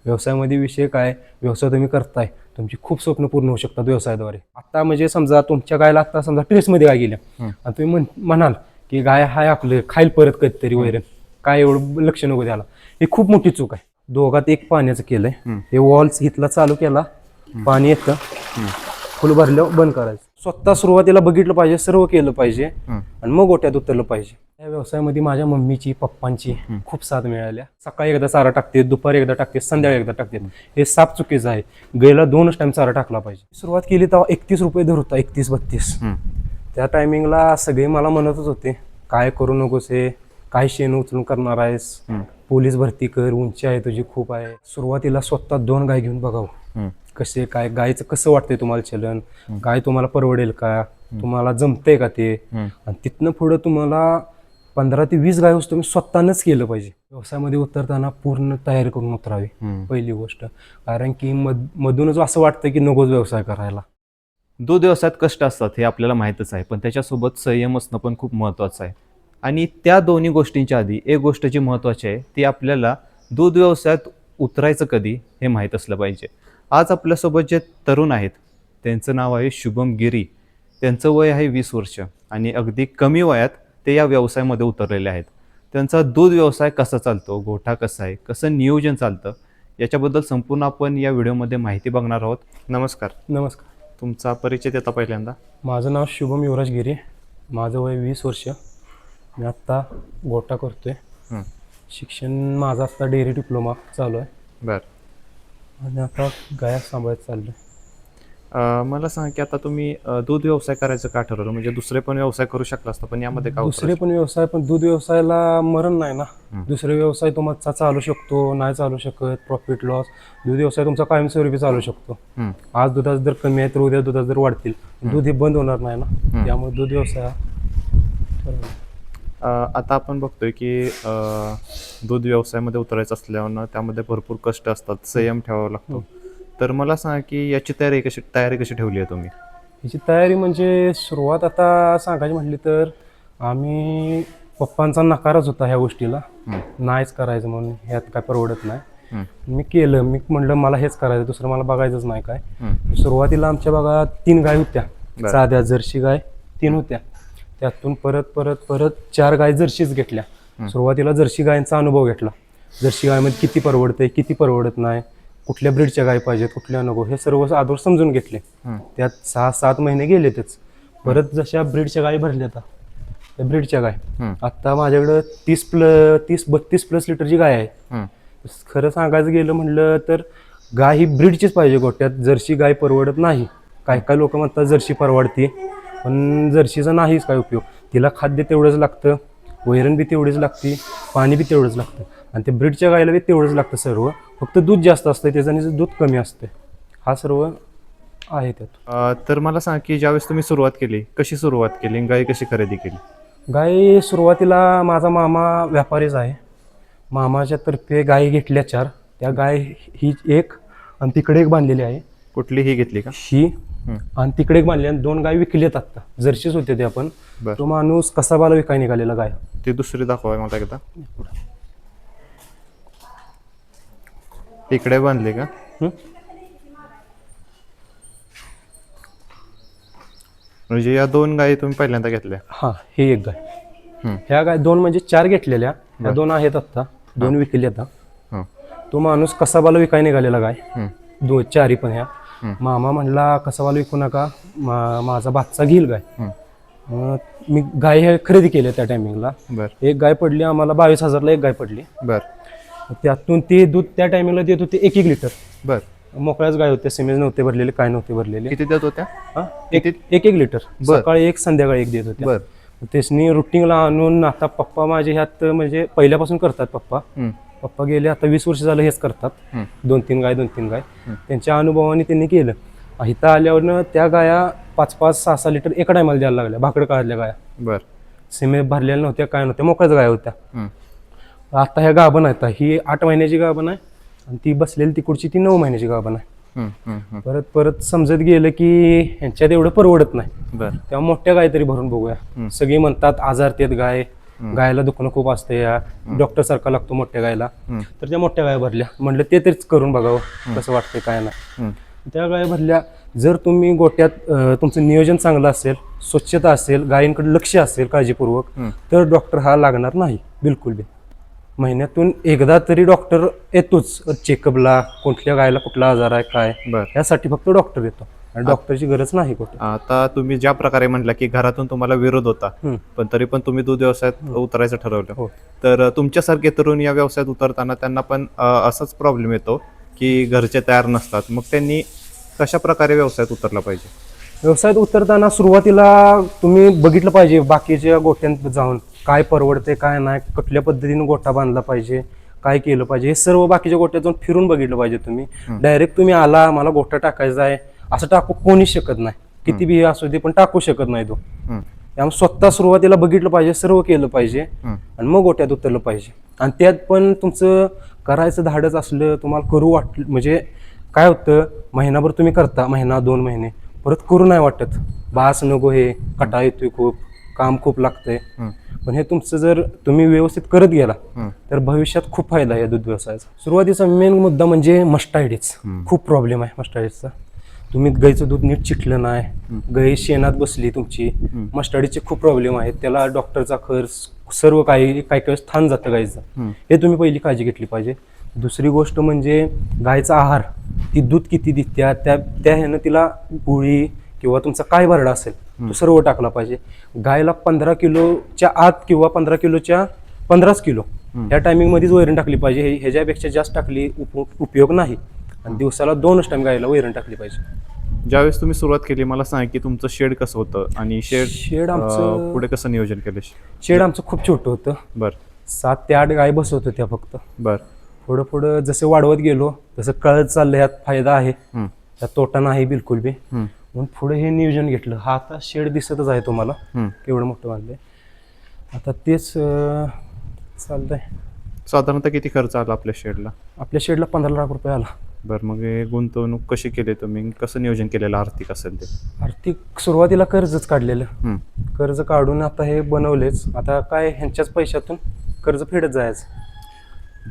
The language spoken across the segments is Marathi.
व्यवसायामध्ये विषय काय, व्यवसाय तुम्ही करताय, तुमची खूप स्वप्न पूर्ण होऊ शकतात व्यवसायाद्वारे. आता म्हणजे समजा तुमच्या गायला आता समजा ट्रेसमध्ये गाय गेल्या आणि तुम्ही म्हणाल की गाय हाय आपलं खाईल परत कधीतरी वैरण, काय एवढं लक्ष नको द्यायला, ही खूप मोठी चूक आहे. दोघात एक पाण्याचं केलंय, हे वॉल्स इथला चालू केला, पाणी येतं, फुल भरल्यावर बंद करायचं. स्वतः सुरुवातीला बघितलं पाहिजे, सर्व केलं पाहिजे आणि मग गोट्यात उतरलं पाहिजे. या व्यवसायामध्ये माझ्या मम्मीची पप्पांची खूप साथ मिळाल्या. सकाळी एकदा चारा टाकते, दुपारी एकदा टाकते, संध्याकाळी एकदा टाकते. हे साप चुकीचं आहे, गायला 2च टाइम चारा टाकला पाहिजे. सुरुवात केली तेव्हा 31 रुपये दर होता, 31-32. त्या टायमिंगला सगळे मला म्हणतच होते काय करू नकोस, हे काय शेण उचलून करणार आहेस, पोलीस भरती कर, उंची आहे तुझी खूप आहे. सुरुवातीला स्वतः 2 गाय घेऊन बघावं कसे काय, गायचं कसं वाटतंय तुम्हाला चलन, गाय तुम्हाला परवडेल का, तुम्हाला जमतंय का ते. आणि तिथनं पुढं तुम्हाला 15 ते 20 गाय तुम्ही स्वतःनंच केलं पाहिजे. व्यवसायामध्ये उतरताना पूर्ण तयारी करून उतरावी पहिली गोष्ट. कारण की मधूनच असं वाटतं की नकोच व्यवसाय करायला. दूध व्यवसायात कष्ट असतात हे आपल्याला माहीतच आहे, पण त्याच्यासोबत संयम असणं पण खूप महत्त्वाचं आहे. आणि त्या दोन्ही गोष्टींच्या आधी एक गोष्ट जी महत्त्वाची आहे ती आपल्याला दूध व्यवसायात उतरायचं कधी हे माहीत असलं पाहिजे. आज आपल्यासोबत जे तरुण आहेत त्यांचं नाव आहे शुभम गिरी. त्यांचं वय आहे 20 वर्ष आणि अगदी कमी वयात ते या व्यवसायामध्ये उतरलेले आहेत. त्यांचा दूध व्यवसाय कसा चालतो, गोठा कसा आहे, कसं नियोजन चालतं, याच्याबद्दल संपूर्ण आपण या व्हिडिओमध्ये माहिती बघणार आहोत. नमस्कार. नमस्कार. तुमचा परिचय देता पहिल्यांदा. माझं नाव शुभम युवराज गिरी, माझं वय 20 वर्ष. मी आत्ता गोठा करतोय. शिक्षण माझं आत्ता डेअरी डिप्लोमा चालू आहे. बरं. आणि आता गाया सांभाळत चाललोय. मला सांग की आता तुम्ही दूध व्यवसाय करायचं का ठरवलं, म्हणजे दुसरे पण व्यवसाय करू शकला असता पण यामध्ये का दुसरे पण व्यवसाय, पण दूध व्यवसायाला मरण नाही ना. दुसरे व्यवसाय तुमचा चालू शकतो, नाही चालू शकत, प्रॉफिट लॉस. दूध व्यवसाय तुमचा कायमस्वरूपी चालू शकतो. आज दुधाचा दर कमी आहे तर उद्या दुधाचा दर वाढतील, दूध हे बंद होणार नाही ना. त्यामुळे दूध व्यवसाय आता आपण बघतोय की दूध व्यवसायामध्ये उतरायचं असल्यानं त्यामध्ये भरपूर कष्ट असतात, संयम ठेवावा लागतो. तर मला सांगा की याची तयारी कशी ठेवली आहे तुम्ही. याची तयारी म्हणजे सुरुवात आता सांगायची म्हटली तर आम्ही पप्पांचा नकारच होता ह्या गोष्टीला, नाहीच करायचं म्हणून, ह्यात काय परवडत नाही. मी केलं, मी म्हणलं मला हेच करायचं, दुसरं मला बघायचंच नाही काय. सुरुवातीला आमच्या बघा 3 गाय होत्या, साध्या जर्सी गाय 3 होत्या. त्यातून परत परत परत 4 गाय जर्सीच घेतल्या. सुरुवातीला जर्सी गायींचा अनुभव घेतला, जर्सी गायमध्ये किती परवडते, किती परवडत नाही, कुठल्या ब्रीडच्या गाय पाहिजेत, कुठल्या नको, हे सर्व आदर समजून घेतले. त्यात 6-7 महिने गेले तेच. परत जशा ब्रीडच्या गाय भरल्या त्या ब्रीडच्या गाय आता माझ्याकडं 30-32+ लिटरची गाय आहे. खरं सांगायचं गेलं म्हणलं तर गाय ही ब्रीडचीच पाहिजे गोट्यात, जर्सी गाय परवडत नाही. काय लोक म्हणतात जर्सी परवडते, पण जर्सीचा नाहीच काय उपयोग. तिला खाद्य तेवढंच लागतं, वैरण बी तेवढीच लागते, पाणी बी तेवढंच लागतं, आणि ते ब्रीडच्या गायला बी तेवढंच लागतं सर्व. फक्त दूध जास्त असतं त्याच्याने, दूध कमी असते, हा सर्व आहे त्यात. तर मला सांग की ज्यावेळेस तुम्ही सुरुवात केली, कशी सुरुवात केली, गाय कशी खरेदी केली. गाय सुरुवातीला माझा मामा व्यापारीच आहे, मामाच्या तर्फे गाय घेतल्या 4. त्या गाय ही एक आणि तिकडे एक बांधलेली आहे. कुठली ही घेतली का. ही आणि तिकडे एक बांधली, आणि 2 गाय विकलेत आता, जर्सीच होते ते. आपण तो माणूस कसाबाला विकाय निघालेला गाय. ती दुसरी दाखवा मला एकदा. इकडे बांधली का. म्हणजे या 2 गायी तुम्ही पहिल्यांदा घेतल्या. हा, ही एक गाय. ह्या गाय 2 म्हणजे 4 घेतलेल्या, ह्या 2 आहेत आता, 2 विकले आता. तो माणूस कसाबाला विकाय निघालेला गाय, 4 पण. ह्या मामा म्हणला कसाबाला विकू नका, माझा बादचा घेईल गाय. मग मी गाय हे खरेदी केली त्या टायमिंगला. एक गाय पडली आम्हाला 22,000ला, एक गाय पडली. त्यातून ते दूध त्या टायमिंगला देत होते 1-1 लिटर. मोकळ्याच गाय होत्या, सिमेज नव्हते भरलेले, काय नव्हते भरलेले. किती देत होत्या. 1-1 लिटर, सकाळी 1 संध्याकाळी 1 देत होत्या. त्यासनी रुटीनला आणून आता पप्पा माझे ह्यात म्हणजे पहिल्यापासून करतात. पप्पा गेले आता 20 वर्ष झालं हेच करतात, 2-3 गाय 2-3 गाय. त्यांच्या अनुभवाने त्यांनी केलं. इथं आल्यावर त्या गाया 5-5, 6-6 लिटर एका टायमाला द्यायला लागल्या, भाकड काढल्या गाया. सिमेज भरलेल्या नव्हत्या, काय नव्हत्या, मोकळ्याच गाया होत्या. आता ह्या गाभण आहेत, ही 8 महिन्याची गाभण आहे, आणि ती बसलेली तिकडची ती 9 महिन्याची गाभण आहे. परत परत समजत गेलं की ह्यांच्यात एवढं परवडत नाही, तेव्हा मोठ्या गाय तरी भरून बघूया. सगळी म्हणतात आजारतेत गाय, गायला दुखणं खूप असते, या डॉक्टर सारखा लागतो मोठ्या गायला. तर त्या मोठ्या गाय भरल्या, म्हणलं ते तरीच करून बघावं कसं वाटतंय काय ना. त्या गाय भरल्या. जर तुम्ही गोट्यात तुमचं नियोजन चांगलं असेल, स्वच्छता असेल, गायींकडे लक्ष असेल काळजीपूर्वक, तर डॉक्टर हा लागणार नाही बिलकुल बी. महिन्यातून एकदा तरी डॉक्टर येतोच चेकअपला, कुठल्या गायला कुठला आजार आहे काय, यासाठी फक्त डॉक्टर येतो आणि डॉक्टरची गरज नाही कुठे. आता तुम्ही ज्या प्रकारे म्हटलं की घरातून तुम्हाला विरोध होता, पण तरी पण तुम्ही दूध व्यवसायात उतरायचं ठरवलं, तर तुमच्यासारखे तरुण या व्यवसायात उतरताना त्यांना पण असाच प्रॉब्लेम येतो की घरचे तयार नसतात, मग त्यांनी कशा प्रकारे व्यवसायात उतरला पाहिजे? व्यवसायात उतरताना सुरुवातीला तुम्ही बघितलं पाहिजे बाकीच्या गोट्यांत जाऊन काय परवडते काय नाही, कुठल्या पद्धतीने गोठा बांधला पाहिजे, काय केलं पाहिजे, हे सर्व बाकीच्या गोट्यात जाऊन फिरून बघितलं पाहिजे. तुम्ही डायरेक्ट तुम्ही आला मला गोठा टाकायचा आहे असं टाकू कोणीच शकत नाही, किती बी असू दे पण टाकू शकत नाही तो. त्यामुळे स्वतः सुरुवातीला बघितलं पाहिजे, सर्व केलं पाहिजे आणि मग गोट्यात उतरलं पाहिजे. आणि त्यात पण तुमचं करायचं धाडच असलं, तुम्हाला करू वाटलं, म्हणजे काय होतं महिनाभर तुम्ही करता, महिना 2 महिने, परत करू नाही वाटत, बास नको हे कटा येतोय खूप, काम खूप लागतंय. पण हे तुमचं जर तुम्ही व्यवस्थित करत गेला तर भविष्यात खूप फायदा आहे या दूध व्यवसायाचा. सुरुवातीचा मेन मुद्दा म्हणजे मस्टायडीज. खूप प्रॉब्लेम आहे मस्टायडीजचा. तुम्ही गाईचं दूध नीट चिटलं नाही, गाई शेणात बसली तुमची, मस्टायडीजचे खूप प्रॉब्लेम आहेत. त्याला डॉक्टरचा खर्च सर्व काही काही स्थान जातं गाईचं, हे तुम्ही पहिली काळजी घेतली पाहिजे. दुसरी गोष्ट म्हणजे गायचा आहार, ती दूध किती देत्या त्या ह्यानं तिला पोळी किंवा तुमचा काय भरडा असेल तो सर्व टाकला पाहिजे. गायला 15 किलोच्या आत किंवा 15 किलोच्या 15 किलो या टायमिंगमध्येच वैरण टाकली पाहिजे. ह्याच्यापेक्षा जास्त टाकली उपयोग नाही. आणि दिवसाला 2च टाइम गायला वैरण टाकली पाहिजे. ज्यावेळेस तुम्ही सुरुवात केली मला सांग की तुमचं शेड कसं होतं आणि शेड आमचं पुढे कसं नियोजन केलं? शेड आमचं खूप छोटं होतं. 7 ते 8 गाय बसवत होत्या फक्त. पुढं पुढं जसं वाढवत गेलो तसं कळत चाललं ह्यात फायदा आहे, त्यात तोटा नाही बिलकुल बी. म्हणून पुढे हे नियोजन घेतलं. हा आता शेड दिसतच आहे तुम्हाला केवढं मोठं बांधलंय. आता तेच चालतंय. साधारणतः किती खर्च आला आपल्या शेडला? आपल्या शेडला 15 लाख रुपये आला. बरं, मग हे गुंतवणूक कशी केली तुम्ही, कसं नियोजन केलेलं आर्थिक असेल ते? आर्थिक सुरुवातीला कर्जच काढलेलं, कर्ज काढून आता हे बनवलेच. आता काय ह्यांच्याच पैशातून कर्ज फेडत जायचं.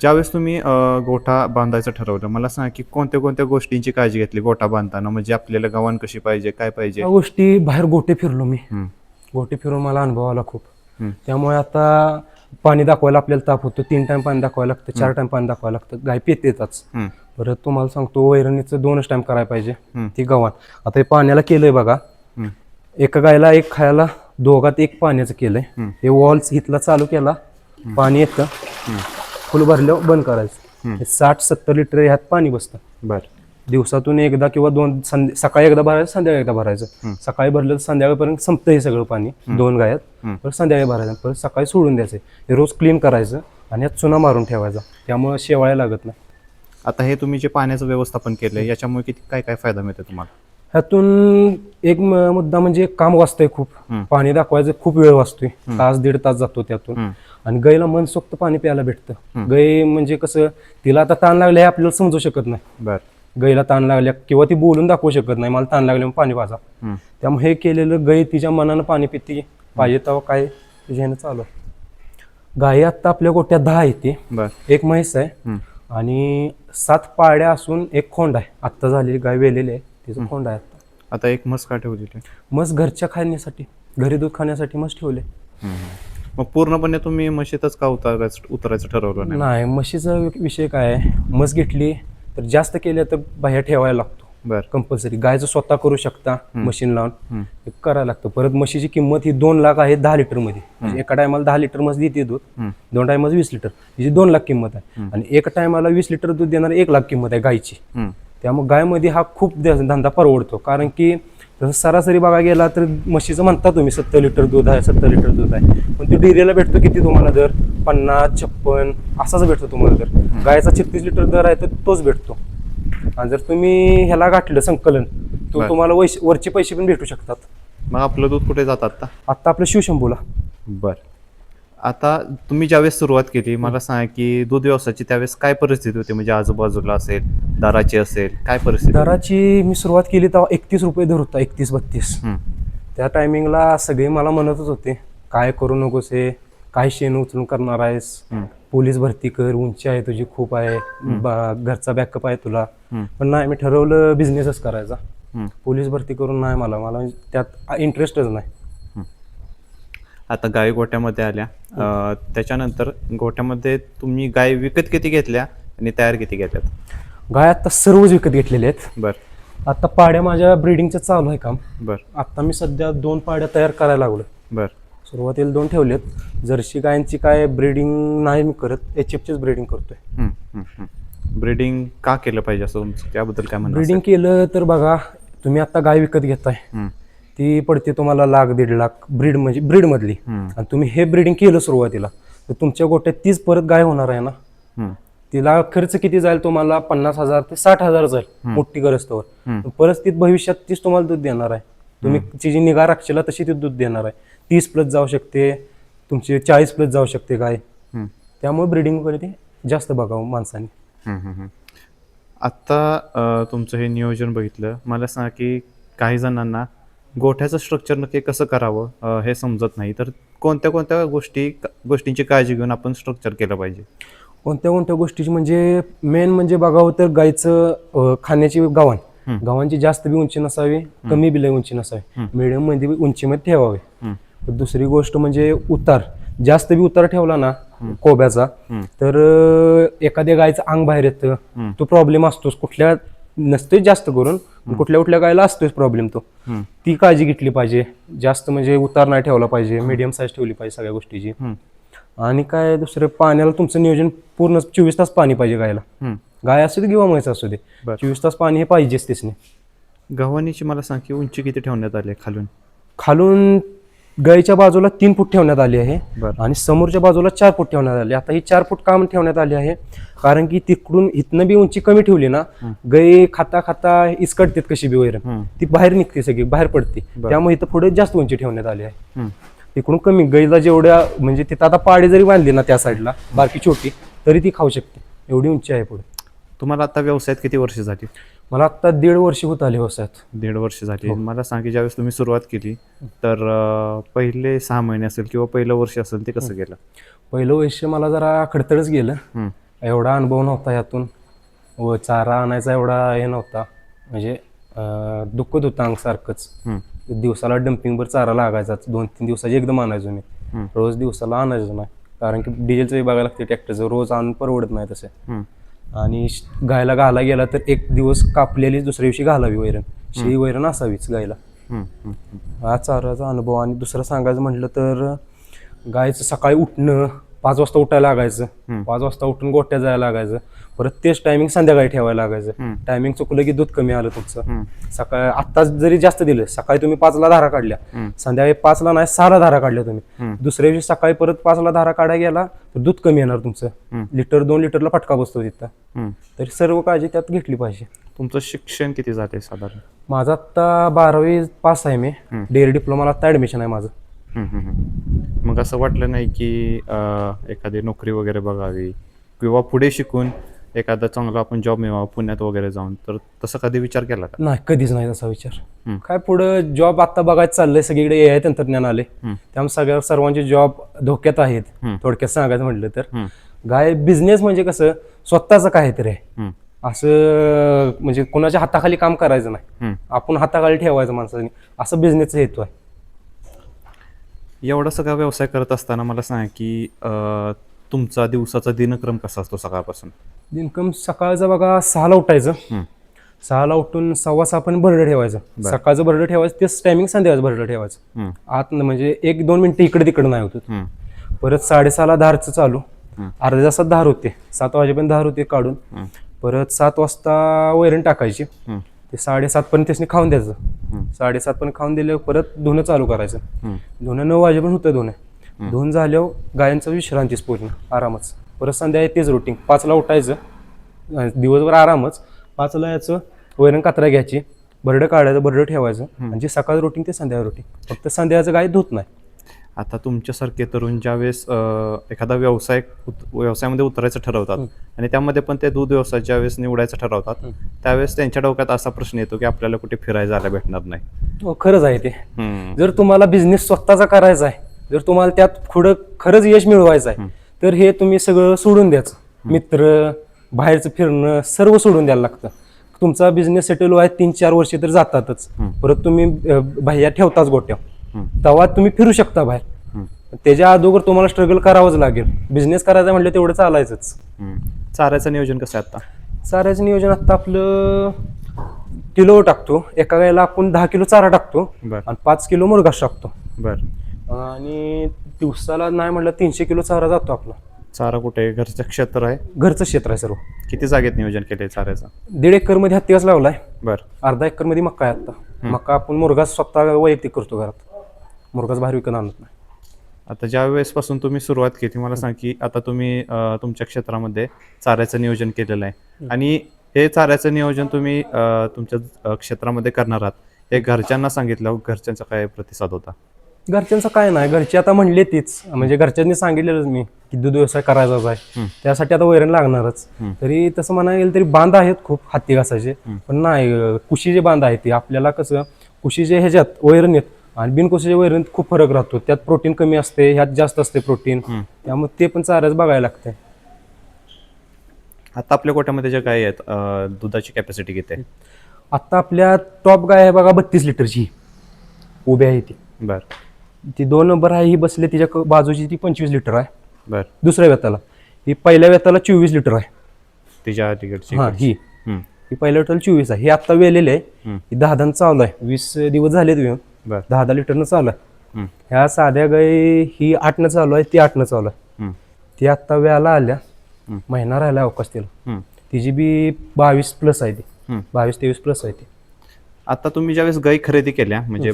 ज्यावेळेस तुम्ही गोठा बांधायचं ठरवलं, मला सांगा की कोणत्या कोणत्या गोष्टींची काळजी घेतली गोठा बांधताना? म्हणजे आपल्याला गव्हाण कशी पाहिजे, काय पाहिजे? या गोष्टी बाहेर गोटे फिरलो मी, गोटे फिरून मला अनुभव आला खूप. त्यामुळे आता पाणी दाखवायला आपल्याला ताप होतो. 3 टाइम पाणी दाखवायला लागतं, 4 टाइम पाणी दाखवायला लागतं. गाय पितेच. परत तुम्हाला सांगतो वैरणीचं 2च टाइम करायला पाहिजे. ती गव्हाण आता हे पाण्याला केलंय बघा, एका गायला 1 खायला, दोघात 1 पाण्याचं केलंय. हे वॉल्स इथला चालू केला, पाणी येतं, फुल भरल्यावर बंद करायचं. 60-70 लिटर ह्यात पाणी बसतं. दिवसातून एकदा किंवा 2, सकाळी एकदा भरायचं, संध्याकाळी एकदा भरायचं. सकाळी भरलं तर संध्याकाळपर्यंत संपतं हे सगळं पाणी 2 गायात. परत संध्याकाळी भरायचं, परत सकाळी सोडून द्यायचं. हे रोज क्लीन करायचं आणि यात चुना मारून ठेवायचा, त्यामुळे शेवाळ्या लागत नाही. आता हे तुम्ही जे पाण्याचं व्यवस्थापन केलंय याच्यामुळे किती काय काय फायदा मिळतो तुम्हाला? ह्यातून एक मुद्दा म्हणजे काम वाचतंय खूप. पाणी दाखवायचं खूप वेळ वाचतोय, 1-1.5 तास जातो त्यातून. आणि गायला मनसोक्त पाणी प्यायला भेटतं. गाय म्हणजे कसं, तिला आता ताण लागले हे आपल्याला समजू शकत नाही. गायला ताण लागल्या किंवा ती बोलून दाखवू शकत नाही मला ताण लागले पाणी पाजा. त्यामुळे हे केलेलं गाय तिच्या मनानं पाणी पिती पाहिजे तेव्हा काय तिच्यानं चालू. गाय आता आपल्या गोट्यात 10 येते, 1 म्हैस आहे आणि 7 पाड्या असून 1 खोंड आहे. आत्ता झालेली गाय वेलेली आहे, तिचं खोंड आहे. आता 1 म्हस का ठेवली? म्हस घरच्या खाण्यासाठी, घरी दूध खाण्यासाठी म्हस ठेवले. मग पूर्णपणे तुम्ही म्हशीतच का उतरायचं ठरवलं? नाही, म्हशीचा विषय काय आहे, म्हस घेतली तर जास्त केल्या तर बाहेर ठेवायला लागतो कंपल्सरी. गायचं स्वतः करू शकता मशीन लावून करायला लागतं. परत म्हशीची किंमत ही 2 लाख आहे 10 लिटर मध्ये. म्हणजे एका टायमाला 10 लिटर म्हस देते दूध, 2 टायमाला 20 लिटर, तिची 2 लाख किंमत आहे. आणि एका टायमाला 20 लिटर दूध देणार 1 लाख किंमत आहे गायची. त्यामुळे गायमध्ये हा खूप धंदा परवडतो. कारण की तसं सरासरी बघा गेला तर म्हशीचं म्हणता तुम्ही 70 लिटर दूध आहे, 70 लिटर दूध आहे, पण तो डेअरीला भेटतो किती तुम्हाला दर? 50-56 असाच भेटतो तुम्हाला दर. गायचा 36 लिटर दर आहे तर तोच भेटतो. आणि जर तुम्ही ह्याला गाठलं संकलन तर तुम्हाला वरचे पैसे पण भेटू शकतात. मग आपलं दूध कुठे जातात आता? आपलं शिवशंभूला. आता तुम्ही ज्यावेळेस सुरुवात केली मला सांगा की दूध व्यवसायाची त्यावेळेस काय परिस्थिती होती? म्हणजे आजूबाजूला असेल, दराची असेल, काय परिस्थिती? दराची मी सुरुवात केली तेव्हा 31 रुपये दर होता, 31-32. त्या टायमिंगला सगळे मला म्हणतच होते काय करू नकोस हे, काय शेण उचलून करणार आहेस, पोलीस भरती कर, उंची आहे तुझी खूप आहे, घरचा बॅकअप आहे तुला, पण नाही मी ठरवलं बिझनेसच करायचा. पोलीस भरती करून नाही, मला त्यात इंटरेस्टच नाही. आता गाय गोट्यामध्ये आल्या, त्याच्यानंतर गोट्यामध्ये तुम्ही गाय विकत किती घेतल्या आणि तयार किती घेतल्यात? गाय आता सर्वच विकत घेतलेले आहेत. बरं. आता पाड्या माझ्या ब्रीडिंगचं चालू आहे काम. बरं. आता मी सध्या 2 पाड्या तयार करायला लागलो. बरं. सुरुवातीला 2 ठेवलेत. जर्सी गायांची काय ब्रीडिंग नाही मी करत, HFचीच ब्रीडिंग करतोय. ब्रीडिंग का केलं पाहिजे असं तुमचं, त्याबद्दल काय म्हणणं? ब्रीडिंग केलं तर बघा, तुम्ही आता गाय विकत घेताय, ती पडते तुम्हाला 1,00,000-1,50,000 ब्रीड म्हणजे ब्रीड मधली, आणि तुम्ही हे ब्रीडिंग केलं सुरुवातीला तर तुमच्या गोट्यात तीच परत गाय होणार आहे ना. तिला खर्च किती जाईल तुम्हाला? 50,000 ते 60,000 जाईल मोठी गरज तर. परत ती भविष्यात तीच तुम्हाला दूध देणार आहे. तुम्ही तिची निगा राखशील तशी ती दूध देणार आहे. 30+ जाऊ शकते तुमची, 40+ जाऊ शकते गाय. त्यामुळे ब्रीडिंग कडे जास्त बघावं माणसाने. आता तुमचं हे नियोजन बघितलं, मला सांगा की काही जणांना गोठ्याचं स्ट्रक्चर नक्की कसं करावं हे समजत नाही, तर कोणत्या कोणत्या गोष्टींची काळजी घेऊन आपण स्ट्रक्चर केलं पाहिजे? कोणत्या कोणत्या गोष्टीची म्हणजे मेन म्हणजे बघावं तर गायचं खाण्याची गव्हांची जास्त बी उंची नसावी, कमी बी लय उंची नसावी, मिडियम मध्ये उंचीमध्ये ठेवावे. दुसरी गोष्ट म्हणजे उतार, जास्त बी उतार ठेवला ना कोब्याचा तर एखाद्या गायचं अंग बाहेर येतं, तो प्रॉब्लेम असतोच. कुठल्या नसतोय जास्त करून, कुठल्या कुठल्या गायला असतोच प्रॉब्लेम तो. ती काळजी घेतली पाहिजे. जास्त म्हणजे उतार नाही ठेवला पाहिजे, मीडियम साईज ठेवली पाहिजे सगळ्या गोष्टीची. आणि काय दुसरं, पाण्याला तुमचं नियोजन पूर्ण 24 तास पाणी पाहिजे गायला. गाय असू दे किंवा म्हैस असू दे, 24 तास पाणी हे पाहिजेच तिसने. गव्हाणीची मला सांग की उंची किती ठेवण्यात आली आहे? खालून गायीच्या बाजूला 3 फूट ठेवण्यात आली आहे आणि समोरच्या बाजूला 4 फूट ठेवण्यात आली. आता ही 4 फूट का ठेवण्यात आली आहे? कारण की तिकडून इथनं बी उंची कमी ठेवली ना, गाय खाता खाता इसकडते कशी बी वैरण, ती बाहेर निघते, सगळी बाहेर पडते. त्यामुळे इथं पुढे जास्त उंची ठेवण्यात आली आहे. तिकडून कमी गायीला जेवढ्या म्हणजे तिथं आता पाडी जरी बांधली ना त्या साईडला बारकी छोटी, तरी ती खाऊ शकते, एवढी उंची आहे पुढे. तुम्हाला आता व्यवसायात किती वर्ष झाली? मला आता 1.5 वर्ष होत आले व्यवसायात. 1.5 वर्ष झाली. मला सांग की ज्यावेळेस तुम्ही सुरुवात केली तर पहिले 6 महिने असेल किंवा पहिलं वर्ष असेल ते कसं गेलं? पहिलं वर्ष मला जरा खडतरच गेलं. एवढा अनुभव नव्हता यातून, व चारा आणायचा एवढा हे नव्हता, म्हणजे दुखत होतं अंग सारखंच. दिवसाला डम्पिंगवर चारा लागायचा, 2-3 दिवसाची एकदम आणायचो मी. रोज दिवसाला आणायचो नाही, कारण की डिझेलचं बघायला लागते ट्रॅक्टरचं, रोज आणून परवडत नाही तसे. आणि गायला घाला गेला तर एक दिवस कापलेली दुसऱ्या दिवशी घालावी वैरण, शेळी वैरण असावीच गायला. हा चाराचा अनुभव. आणि दुसरं सांगायचं म्हटलं तर गायचं सकाळी उठणं, 5 वाजता उठायला लागायचं, 5 वाजता उठून गोट्या जायला लागायचं, परत तेच टायमिंग संध्याकाळी ठेवायला लागायचं. टायमिंग चुकलं की दूध कमी आलं तुमचं. सकाळी आत्ताच जरी जास्त दिलं, सकाळी तुम्ही 5ला धारा काढल्या, संध्याकाळी 5ला नाही 6ला धारा काढल्या तुम्ही, दुसऱ्या दिवशी सकाळी परत 5ला धारा काढायला गेला तर दूध कमी येणार तुमचं. 1-2 लिटरला फटका बसतो तिथं. तर सर्व काळजी त्यात घेतली पाहिजे. तुमचं शिक्षण किती झालंय साधारण? माझं आता 12वी पास आहे मी, डेअरी डिप्लोमाला आता ऍडमिशन आहे माझं. मग असं वाटलं नाही की एखादी नोकरी वगैरे बघावी किंवा पुढे शिकून एखादा चांगला आपण जॉब मिळवावा पुण्यात वगैरे जाऊन, तर तसं कधी विचार केला का? नाही, कधीच नाही तसा विचार. काय पुढं जॉब आता बघायचं चाललंय, सगळीकडे AI तंत्रज्ञान आले, त्यामुळे सर्वांचे जॉब धोक्यात आहेत. थोडक्यात सांगायचं म्हटलं तर गाय बिझनेस म्हणजे कसं स्वतःचं काहीतरी आहे, असं म्हणजे कोणाच्या हाताखाली काम करायचं नाही, आपण हाताखाली ठेवायचं माणसाने, असं बिझनेसचा हेतू आहे. एवढा सगळा व्यवसाय करत असताना मला सांगा की तुमचा दिवसाचा दिनक्रम कसा असतो सकाळपासून? दिनक्रम सकाळचा बघा, 6ला उठायचं, 6ला उठून 6:15 पण भरडं ठेवायचं. सकाळचं भरडं ठेवायचं, तेच टायमिंग संध्याकाळचं भरडं ठेवायचं. आत म्हणजे 1-2 मिनिटं इकडे तिकडे नाही होत. परत 6:30ला धारचं चालू, अर्ध्या तासात धार होते, 7 वाजेपर्यंत धार होते काढून. परत 7 वाजता वैरण टाकायची, ते 7:30 पर्यंत त्याने खाऊन द्यायचं. 7:30 पर्यंत खाऊन दिल्यावर परत धुणं चालू करायचं. धुणं 9 वाजेपर्यंत होतं धुणं. धुवून झाल्यावर गायांचं विश्रांतीच पूर्ण आरामच. परत संध्याकाळी तेच रुटीन, 5ला उठायचं, दिवसभर आरामच. 5ला यायचं, वैरण कात्रा घ्यायची, भरडं काढायचं, भरडं ठेवायचं. म्हणजे सकाळ रुटीन ते संध्याकाळ रुटीन, फक्त संध्याकाळचं गाय धुत नाही. आता तुमच्यासारखे तरुण ज्यावेळेस एखादा व्यवसायामध्ये उतरायचं ठरवतात आणि त्यामध्ये पण ते दूध व्यवसाय ज्यावेळेस निवडायचं ठरवतात, त्यावेळेस त्यांच्या डोक्यात असा प्रश्न येतो की आपल्याला कुठे फिरायला जायला भेटणार नाही. खरंच आहे ते. जर तुम्हाला बिझनेस स्वतःचा करायचा आहे जर तुम्हाला त्यात पुढं खरंच यश मिळवायचं आहे तर हे तुम्ही सगळं सोडून द्यायचं. मित्र, बाहेरचं फिरणं सर्व सोडून द्यायला लागतं. तुमचा बिझनेस सेटल व्हाय 3-4 वर्षे तर जातातच. परत तुम्ही बाह्या ठेवताच गोट्या, तेव्हा तुम्ही फिरू शकता बाहेर. त्याच्या अगोदर तुम्हाला स्ट्रगल करावंच लागेल. बिझनेस करायचा म्हटलं तेवढं चालायचंच. चाऱ्याचं नियोजन कसं आहे आता? चाऱ्याचं नियोजन आता आपलं किलो टाकतो. एका वेळेला आपण 10 किलो चारा टाकतो आणि 5 किलो मुरघास टाकतो. आणि दिवसाला नाही म्हटलं 300 किलो चारा जातो आपला. चारा कुठे? घरचं क्षेत्र आहे? घरचं क्षेत्र आहे सर्व. किती जागेत नियोजन केलंय चाऱ्याचं? 1.5 एकर मध्ये हत्तीगास लावलाय. बरं. अर्धा एकर मध्ये मक्का आहे आता. मक्का आपण मुरघास स्वतः वैयक्तिक करतो घरात. मुरघास बाहेर विकत आणत नाही. आता ज्या वेळेसपासून तुम्ही सुरुवात केली, मला सांग की आता तुम्ही तुमच्या क्षेत्रामध्ये चाऱ्याचं नियोजन केलेलं आहे आणि हे चाऱ्याचं नियोजन तुम्ही तुमच्या क्षेत्रामध्ये करणार आहात, हे घरच्यांना सांगितलं, घरच्यांचा काय प्रतिसाद होता? घरच्यांचं काय नाही, घरचे आता म्हणले तीच, म्हणजे घरच्यांनी सांगितलेलंच मी की दूध व्यवसाय करायचाच आहे, त्यासाठी आता वैरण लागणारच. तरी तसं म्हणायला गेलं तरी बांध आहेत खूप हत्ती घासाचे, पण नाही कुशीचे बांध आहेत ते. आपल्याला कसं कुशीचे ह्याच्यात वैरण येत आणि बिनकुशीच्या वैरण खूप फरक राहतो. त्यात प्रोटीन कमी असते, ह्यात जास्त असते प्रोटीन, त्यामुळे ते पण चाऱ्याच बघायला लागते. आता आपल्या गोट्यामध्ये ज्या गाय आहेत, दुधाची कॅपॅसिटी किती आहे? आता आपल्या टॉप गाय आहे बघा 32 लिटरची उभी आहे ती. बरं. ती 2 नंबर आहे, ही बसले तिच्या बाजूची ती 25 लिटर आहे. बरं. दुसऱ्या व्यताला ही पहिल्या व्यताला 24 लिटर आहे. तिच्या तिकडची? हा, ही पहिल्या व्यताला 24 आहे. ही आता वेलेली आहे, ही 10 चालू आहे. 20 दिवस झालेत येऊन. 10 लिटरनं चालू आहे. ह्या साध्या गाय ही 8 चालू आहे, ती 8 चालू आहे. ती आता व्याला आल्या, महिना राहिला अवकाश तिला. तिची बी 22+ आहे, ती 22-23+ आहे ती. आता तुम्ही ज्यावेळेस गाई खरेदी केल्या, म्हणजे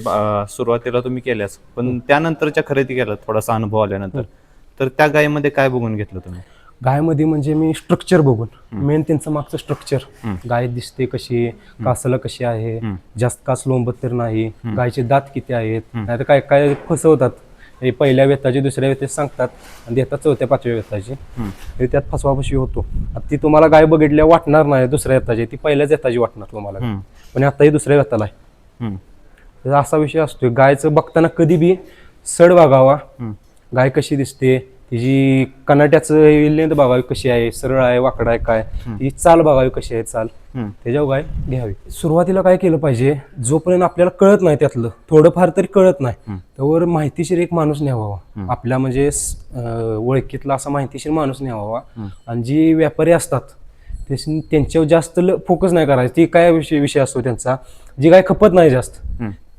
सुरुवातीला तुम्ही केल्यास, पण त्यानंतरच्या खरेदी केल्या, थोडासा अनुभव आल्यानंतर, तर त्या गायीमध्ये काय बघून घेतलं तुम्ही? गायमध्ये म्हणजे मी स्ट्रक्चर बघून, मेन त्यांचं मागचं स्ट्रक्चर, गाय दिसते कशी, कासाला कशी आहे, जास्त कास लोंबत तर नाही, गायचे दात किती आहेत. नाही तर काय काय फसवतात, हे पहिल्या वेताची दुसऱ्या वेतेच सांगतात आणि देतात 4थ्या-5व्या वेताची, हे त्यात फसवाफसवी होतो. आता ती तुम्हाला गाय बघितल्या वाटणार नाही दुसऱ्या वेताची, ती पहिल्याच वेताची वाटणार तुम्हाला, पण आता ही दुसऱ्या वेताला आहे. असा विषय असतो गायचं बघताना. कधी बी सड बघावा, गाय कशी दिसते, तिची कनाट्याचं लेंथ बघावी कशी आहे, सरळ आहे वाकडा आहे काय, ती चाल बघावी कशी आहे चाल, त्याच्यावर गाय घ्यावी. सुरुवातीला काय केलं पाहिजे, जोपर्यंत आपल्याला कळत नाही त्यातलं थोडंफार तरी कळत नाही, त्यावर माहितीशीर एक माणूस न्यावा आपल्या, म्हणजे ओळखीतला असा माहितीशीर माणूस न्यावा. आणि जी व्यापारी असतात त्यांच्यावर जास्त फोकस नाही करायचं. ती काय विषय असतो त्यांचा, जी गाय खपत नाही जास्त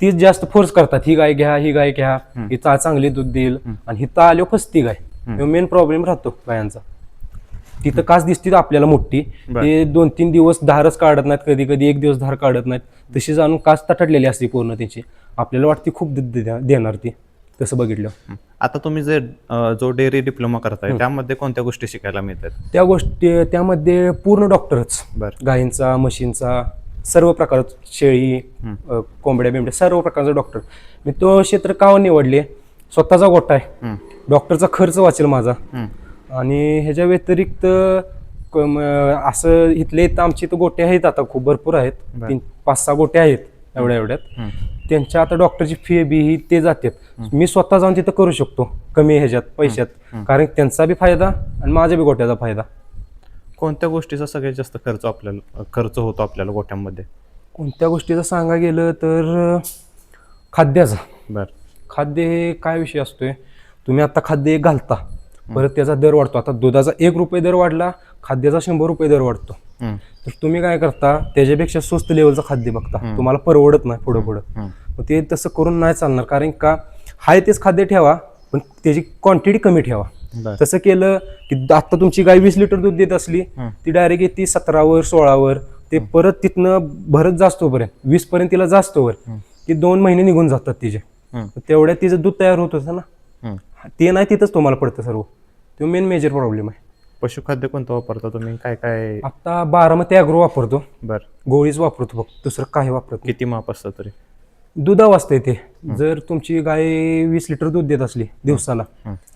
तीच जास्त फोर्स करतात, ही गाय घ्या, ही गाय घ्या, ही चांगली दूध देईल, आणि ही आल्यावर फसती गाय. मेन प्रॉब्लेम राहतो गायांचा. तिथं कास दिसते आपल्याला मोठी, ते 2-3 दिवस धारच काढत नाहीत, कधी कधी 1 दिवस धार काढत नाहीत, तशी जाणून कास तटलेली असते पूर्ण त्यांची. आपल्याला वाटते खूप दूध देणार ती, तसं बघितलं. आता तुम्ही जो डेअरी डिप्लोमा करताय, त्यामध्ये कोणत्या गोष्टी शिकायला मिळतात? त्या गोष्टी त्यामध्ये पूर्ण डॉक्टरच, गायींचा, म्हशींचा, सर्व प्रकार, शेळी, कोंबड्या बिंबड्या, सर्व प्रकारचा डॉक्टर. मी तो क्षेत्र का निवडले, स्वतःचा गोठा आहे, डॉक्टरचा खर्च वाचेल माझा, आणि ह्याच्या व्यतिरिक्त असं इथले इथं आमची तर गोटे आहेत, आता खूप भरपूर आहेत, 5-6 गोटे आहेत एवढ्यात. त्यांच्या आता डॉक्टरची फी बी ही ते जातात, मी स्वतः जाऊन तिथं करू शकतो कमी ह्याच्यात पैशात, कारण त्यांचा बी फायदा आणि माझ्या बी गोट्याचा फायदा. कोणत्या गोष्टीचा सगळ्यात जास्त खर्च होतो आपल्याला गोठ्यामध्ये? कोणत्या गोष्टीचा सांगा गेलं तर खाद्याचा. खाद्य हे काय विषय असतोय, तुम्ही आता खाद्य एक घालता, परत त्याचा दर वाढतो. आता दुधाचा 1 रुपये दर वाढला, खाद्याचा 100 रुपये दर वाढतो. तर तुम्ही काय करता, त्याच्यापेक्षा स्वस्त लेवलचं खाद्य बघता, तुम्हाला परवडत नाही पुढं. मग ते तसं करून नाही चालणार, कारण का हाय तेच खाद्य ठेवा, पण त्याची क्वांटिटी कमी ठेवा. तसं केलं की आता तुमची गाय 20 लिटर दूध देत असली, ती डायरेक्ट येते 17वर 16वर, ते परत तिथनं भरत जास्तो पर्यंत 20 पर्यंत तिला जास्तोवर, ती 2 महिने निघून जातात तिचे. तेवढ्यात तिचं दूध तयार होत असतं ना, ते नाही तिथंच तुम्हाला पडतं सर्व. तो मेन मेजर प्रॉब्लेम आहे. पशुखाद्य कोणतं वापरता तुम्ही? काय काय? आता बारामती ॲग्रो वापरतो. गोळीच वापरतो फक्त, दुसरं काही वापरतो. किती माप असतं तरी? दुधावर असते ते. जर तुमची गाय 20 लिटर दूध देत असली दिवसाला,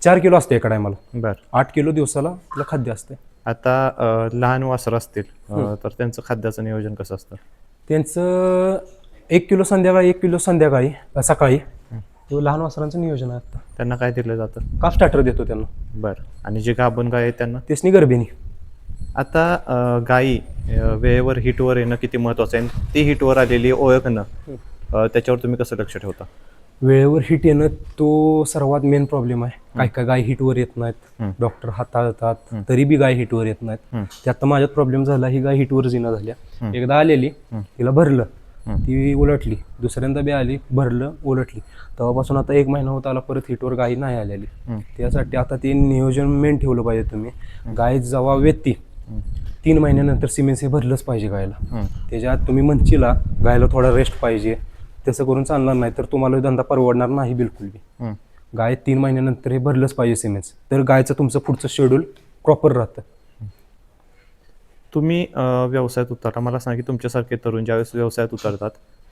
4 किलो असते एका टायमाला. 8 किलो दिवसाला तिला खाद्य असते. आता लहान वासरं असतील तर त्यांचं खाद्याचं नियोजन कसं असतं? त्यांचं 1 किलो संध्याकाळी, 1 किलो सकाळी, तो लहान वासरांचं नियोजन आहे आता. त्यांना काय दिलं जातं? काफ स्टार्टर देतो त्यांना. बरं. आणि जे गाभण गाय आहे त्यांना? तेसनी गर्भिणी. आता गायी वेळेवर हिटवर येणं किती महत्वाचं आहे, ती हिटवर आलेली ओळखणं त्याच्यावर तुम्ही कसं लक्ष ठेवता? वेळेवर हिट येणं तो सर्वात मेन प्रॉब्लेम आहे. काय काय गाय हिटवर येत नाहीत, डॉक्टर हाताळतात तरी बी गाय हिटवर येत नाहीत. ते आता माझ्यात प्रॉब्लेम झाला, ही गाय हिटवरच येणं झाल्या. एकदा आलेली, तिला भरलं, ती उलटली, दुसऱ्यांदा बी आली, भरलं, उलटली. तेव्हापासून आता 1 महिना होत आला, परत हिटवर गाय नाही आलेली. त्यासाठी आता ते नियोजन मेन ठेवलं पाहिजे तुम्ही. गाय जेव्हा वेती 3 महिन्यानंतर सिमेंस हे भरलंच पाहिजे गायला. त्याच्यात तुम्ही म्हणशीला गायला थोडा रेस्ट पाहिजे, तसं करून चालणार नाही, तर तुम्हाला धंदा परवडणार नाही बिलकुल बी. गाय 3 महिन्यानंतर हे भरलंच पाहिजे सिमेंस, तर गायचं तुमचं पुढचं शेड्यूल प्रॉपर राहतं. तुम्ही व्यवसायात उतरता, मला सांगा की तुमच्यासारखे तरुण ज्यावेळेस व्यवसायात उतरतात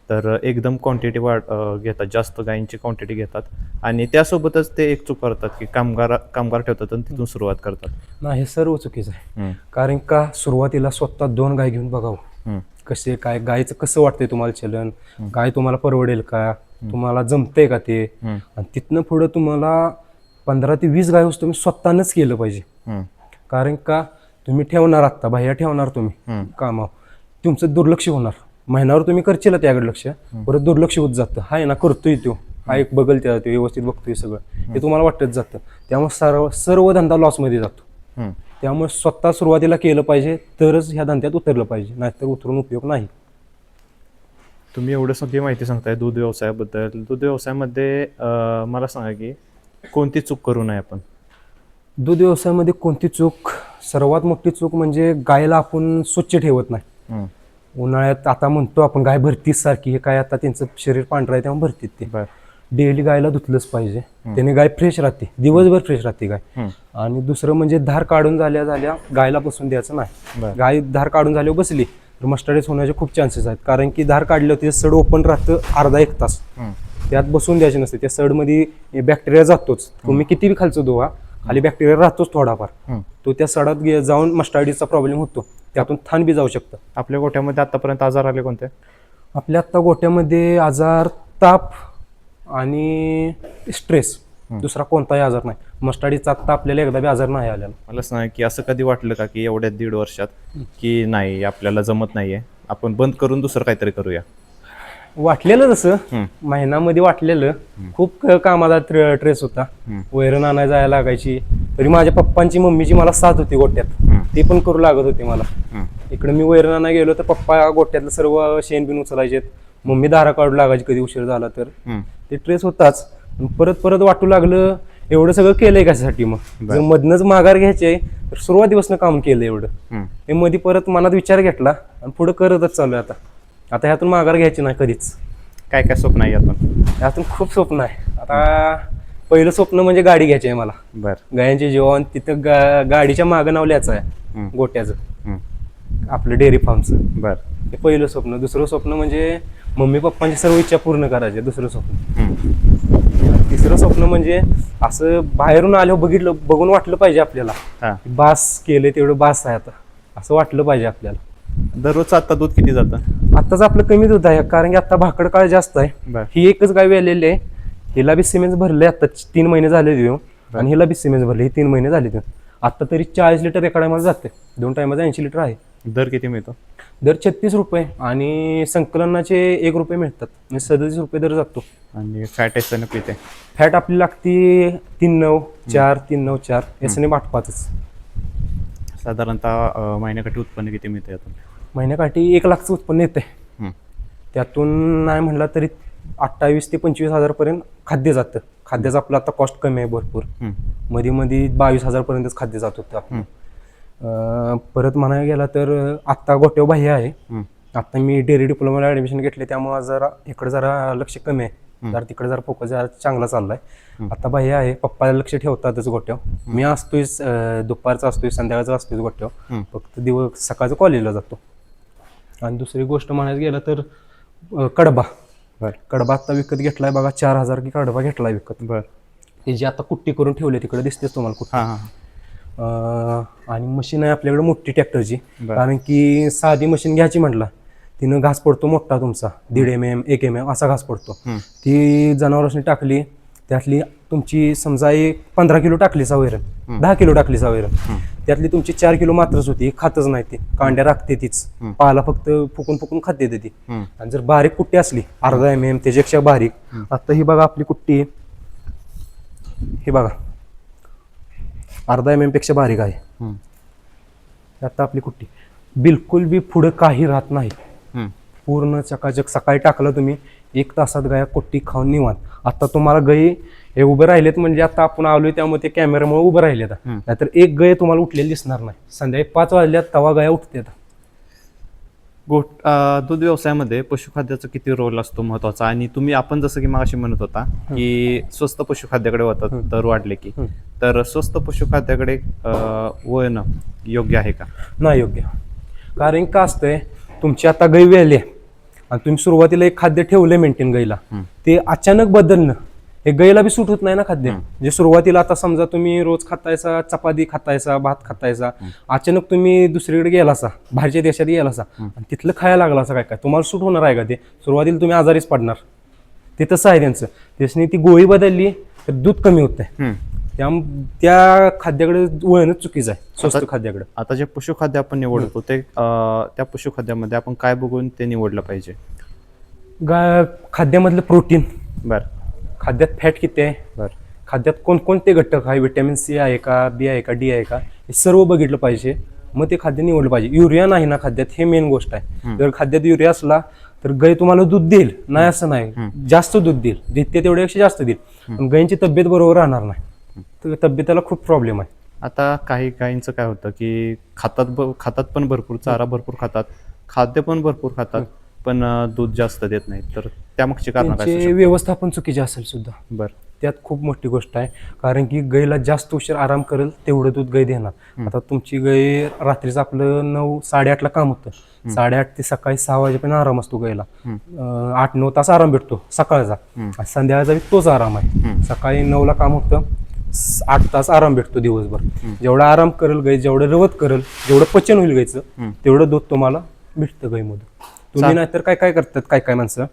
तर एकदम क्वांटिटी घेतात, जास्त गायींची क्वांटिटी घेतात आणि त्यासोबतच ते एक चूक करतात की कामगार ठेवतात आणि तिथून सुरुवात करतात. नाही, हे सर्व चुकीचं आहे. कारण का सुरुवातीला स्वतः 2 गाय घेऊन बघावं कसे काय गायचं कसं वाटतंय तुम्हाला चलन, गाय तुम्हाला परवडेल का, तुम्हाला जमतंय का ते. आणि तिथनं पुढं तुम्हाला 15 ते 20 गाय तुम्ही स्वतःनंच केलं पाहिजे. कारण का तुम्ही ठेवणार, आत्ता बाह्या ठेवणार तुम्ही कामावर, तुमचं दुर्लक्ष होणार. महिन्यावर तुम्ही करशील त्याकडे लक्ष, परत दुर्लक्ष होत जातं. हाय ना, करतोय तो, हा एक बघल त्या व्यवस्थित बघतोय सगळं, हे तुम्हाला वाटत जातं. त्यामुळे सर्व धंदा लॉसमध्ये जातो. त्यामुळे स्वतः सुरुवातीला केलं पाहिजे, तरच ह्या धंद्यात उतरलं पाहिजे, नाहीतर उतरून उपयोग नाही. तुम्ही एवढं सगळी माहिती सांगताय दूध व्यवसायाबद्दल. दूध व्यवसायामध्ये मला सांगा की कोणती चूक करू नये आपण? दूध व्यवसायामध्ये कोणती चूक? सर्वात मोठी चूक म्हणजे गायला आपण स्वच्छ ठेवत नाही. उन्हाळ्यात आता म्हणतो आपण गाय भरतीच सारखी, हे काय आता त्यांचं शरीर पांढरं आहे तेव्हा भरतीत ते. डेली गायला धुतलंच पाहिजे, त्याने गाय फ्रेश राहते, दिवसभर फ्रेश राहते गाय. आणि दुसरं म्हणजे धार काढून झाल्या गायला बसून द्यायचं नाही. गाय धार काढून झाल्यावर बसली तर मस्टर्डाइज होण्याचे खूप चान्सेस आहेत. कारण की धार काढल्यावर ते सड ओपन राहतं अर्धा 1 तास, त्यात बसून द्यायचे नसते. त्या सडमध्ये बॅक्टेरिया जातोच, तुम्ही किती बी खालचं धुवा, खाली बॅक्टेरिया राहतोच थोडाफार. तो त्या सडात जाऊन मस्टर्डाइजचा प्रॉब्लेम होतो, त्यातून थान बी जाऊ शकतं. आपल्या गोठ्यामध्ये आतापर्यंत आजार आले कोणते? आपल्या आत्ता गोठ्यामध्ये आजार ताप आणि स्ट्रेस, दुसरा कोणताही आजार नाही. मस्टर्डाइजचा आत्ता आपल्याला एकदा बी आजार नाही आलेला. मला सांगा की असं कधी वाटलं का की एवढ्या 1.5 वर्षात की नाही आपल्याला जमत नाहीये, आपण बंद करून दुसरं काहीतरी करूया? वाटलेलं तसं महिन्यामध्ये वाटलेलं, खूप कामाला ट्रेस होता, वैरण आणायला जायला लागायची. तरी माझ्या पप्पांची मम्मीची मला साथ होती गोट्यात, ते पण करू लागत होते मला. इकडे मी वैरण आणायला गेलो तर पप्पा गोट्यातलं सर्व शेण बिन उचलायचे, मम्मी दारा काढू लागायची कधी उशीर झाला तर. ते ट्रेस होताच. परत परत वाटू लागलं एवढं सगळं केलंय कशासाठी, मग जर मधनच माघार घ्यायचे तर सुरुवातीपासून काम केलं एवढं. हे मध्ये परत मनात विचार घेतला आणि पुढे करतच चालू आहे. आता ह्यातून माघार घ्यायची नाही कधीच. काय काय स्वप्न आहे यातून खूप स्वप्न आहे. आता पहिलं स्वप्न म्हणजे गाडी घ्यायची आहे मला. गायांचे जेवण तिथं गाडीच्या मागं नाव लिहायचं आहे गोट्याचं, आपलं डेअरी फार्मचं. हे पहिलं स्वप्न. दुसरं स्वप्न म्हणजे मम्मी पप्पांची सर्व इच्छा पूर्ण करायची, दुसरं स्वप्न. तिसरं स्वप्न म्हणजे असं बाहेरून आल्यावर बघून वाटलं पाहिजे आपल्याला, बास केले तेवढं बास आहे आता, असं वाटलं पाहिजे आपल्याला. दररोजचं आता दूध किती जातं? आत्ताच आपलं कमी दूध आहे, कारण की आता भाकड काळ जास्त आहे. ही एकच गाय वेलेली आहे, हिला बी सिमेंट भरले आता 3 महिने झाले देऊ, आणि हिला बी सिमेंट भरले, ही 3 महिने झाले देऊ. आता तरी 40 लिटर एका टायमाला जाते, 2 टायमाचा 80 लिटर आहे. दर किती मिळतो? दर 36 रुपये आणि संकलनाचे 1 रुपये मिळतात, म्हणजे 37 रुपये दर जातो. आणि फॅट एसने पिते? फॅट आपली लागती 394, 394 एसने 8.5. साधारणतः महिन्याकाठी उत्पन्न किती मिळते यातून? महिन्याकाठी 1 लाखचं उत्पन्न येते. त्यातून नाही म्हणलं तरी 28 ते 25 हजार पर्यंत खाद्य जातं. खाद्याचं आपलं आता कॉस्ट कमी आहे भरपूर, मध्ये 22,000 पर्यंतच खाद्य जात होतं आपलं. परत म्हणायला गेला तर आत्ता गोट्यावर बाह्य आहे. आता मी डेअरी डिप्लोमाला ऍडमिशन घेतले, त्यामुळे जरा इकडे जरा लक्ष कमी आहे, जरा तिकडे जरा फोकस जरा चांगला चाललाय. आता बाह्य आहे, पप्पा लक्ष ठेवतातच गोट्यावर. मी असतोय दुपारचा असतोय, संध्याकाळचा असतोय गोट्यावर, फक्त सकाळचं कॉलेजला जातो. आणि दुसरी गोष्ट म्हणायला गेलं तर कडबा आता विकत घेतलाय बघा, 4,000 की कडबा घेतलाय विकत. ते जे आता कुट्टी करून ठेवले तिकडे दिसतेच तुम्हाला कुठे. आणि मशीन आहे आपल्याकडे मोठी ट्रॅक्टरची, कारण की साधी मशीन घ्यायची म्हटलं तिनं घास पडतो मोठा तुमचा 1.5 mm 1 mm असा घास पडतो. ती जनावरांनी टाकली, त्यातली तुमची समजा 15 किलो टाकलीचा वैरण, 10 किलो टाकलीचा वैरण, त्यातली तुमची 4 किलो मात्रच होती, खातच नाही ती, कांड्या राखते तीच, पाला फक्त फुकून फुकून खाते ती. आणि जर बारीक कुट्टी असली अर्धा mm त्याच्यापेक्षा बारीक, आता ही बघा आपली कुट्टी, हे बघा अर्धा mm पेक्षा बारीक आहे. आता आपली कुट्टी बिलकुल बी पुढे काही राहत नाही, पूर्ण चकाचक. सकाळी टाकलं तुम्ही 1 तासात गाया कुट्टी खाऊन निवांत. आता तुम्हाला गाई हे उभे राहिलेत म्हणजे आता आपण आलोय त्यामुळे ते कॅमेऱ्यामुळे उभे राहिलेत, नाहीतर एक गाय तुम्हाला उठलेली दिसणार नाही. संध्याकाळी 5 वाजल्यात तवा गाया उठतात. दूध व्यवसायामध्ये पशुखाद्याचा किती रोल असतो महत्वाचा? आणि तुम्ही आपण जसं की मगाशी म्हणत होता की स्वस्त पशुखाद्याकडे होतात दर वाढले की, तर स्वस्त पशुखाद्याकडे वळणं योग्य आहे का? नाही योग्य. कारण का असतंय, तुमची आता गाय वेळली आणि तुम्ही सुरुवातीला एक खाद्य ठेवलंय मेंटेन गायला, ते अचानक बदलणं हे गायला बी सूट होत नाही ना खाद्य. म्हणजे सुरुवातीला आता समजा तुम्ही रोज खातायचा चपाती खातायचा, भात खातायचा, अचानक तुम्ही दुसरीकडे गेलासा, बाहेरच्या देशात गेलासा आणि तिथलं खायला लागला असं काय तुम्हाला सूट होणार आहे का? ते सुरुवातीला तुम्ही आजारीच पडणार. ते तसं आहे त्यांचं. त्याच्याने ती गोळी बदलली तर दूध कमी होतंय. त्या खाद्याकडे वळणच चुकीचं आहे, स्वस्त खाद्याकडे. आता जे पशुखाद्य आपण निवडतो ते त्या पशुखाद्यामध्ये आपण काय बघून ते निवडलं पाहिजे? खाद्यामधलं प्रोटीन, बर, खाद्यात फॅट किती आहे, बर, खाद्यात कोणकोणते घटक आहे, विटॅमिन सी आहे का, बी आहे का, डी आहे का, हे सर्व बघितलं पाहिजे. मग ते खाद्य निवडलं पाहिजे. युरिया नाही ना खाद्यात, हे मेन गोष्ट आहे. जर खाद्यात युरिया असला तर गाय तुम्हाला दूध देईल, नाही असं नाही, जास्त दूध देईल, देते तेवढ्यापेक्षा जास्त देईल, पण गायींची तब्येत बरोबर राहणार नाही. तर तब्येतीला खूप प्रॉब्लेम आहे. आता काही गायींचं काय होतं की खातात पण भरपूर, चारा भरपूर खातात, खाद्य पण भरपूर खातात, पण दूध जास्त देत नाही. तर त्यामागची कारण काय? त्यांचे व्यवस्थापन चुकीचे असेल सुद्धा. बरं, त्यात खूप मोठी गोष्ट आहे. कारण की गायला जास्त उशीर आराम करेल तेवढं दूध गाय देणार. आता तुमची गाय रात्रीचं आपलं 9-8:30ला काम होतं, 8:30 ते सकाळी 6 वाजेपर्यंत आराम असतो गायला. 8-9 तास आराम भेटतो सकाळचा, संध्याकाळचा तोच आराम आहे. सकाळी 9ला काम होतं, 8 तास आराम भेटतो दिवसभर. जेवढा आराम करेल गाय, जेवढं रवत करेल, जेवढं पचन होईल गायचं, तेवढं दूध तुम्हाला भेटतं गायमधून. तुम्ही नाहीतर काय काय करतात काय माणसं,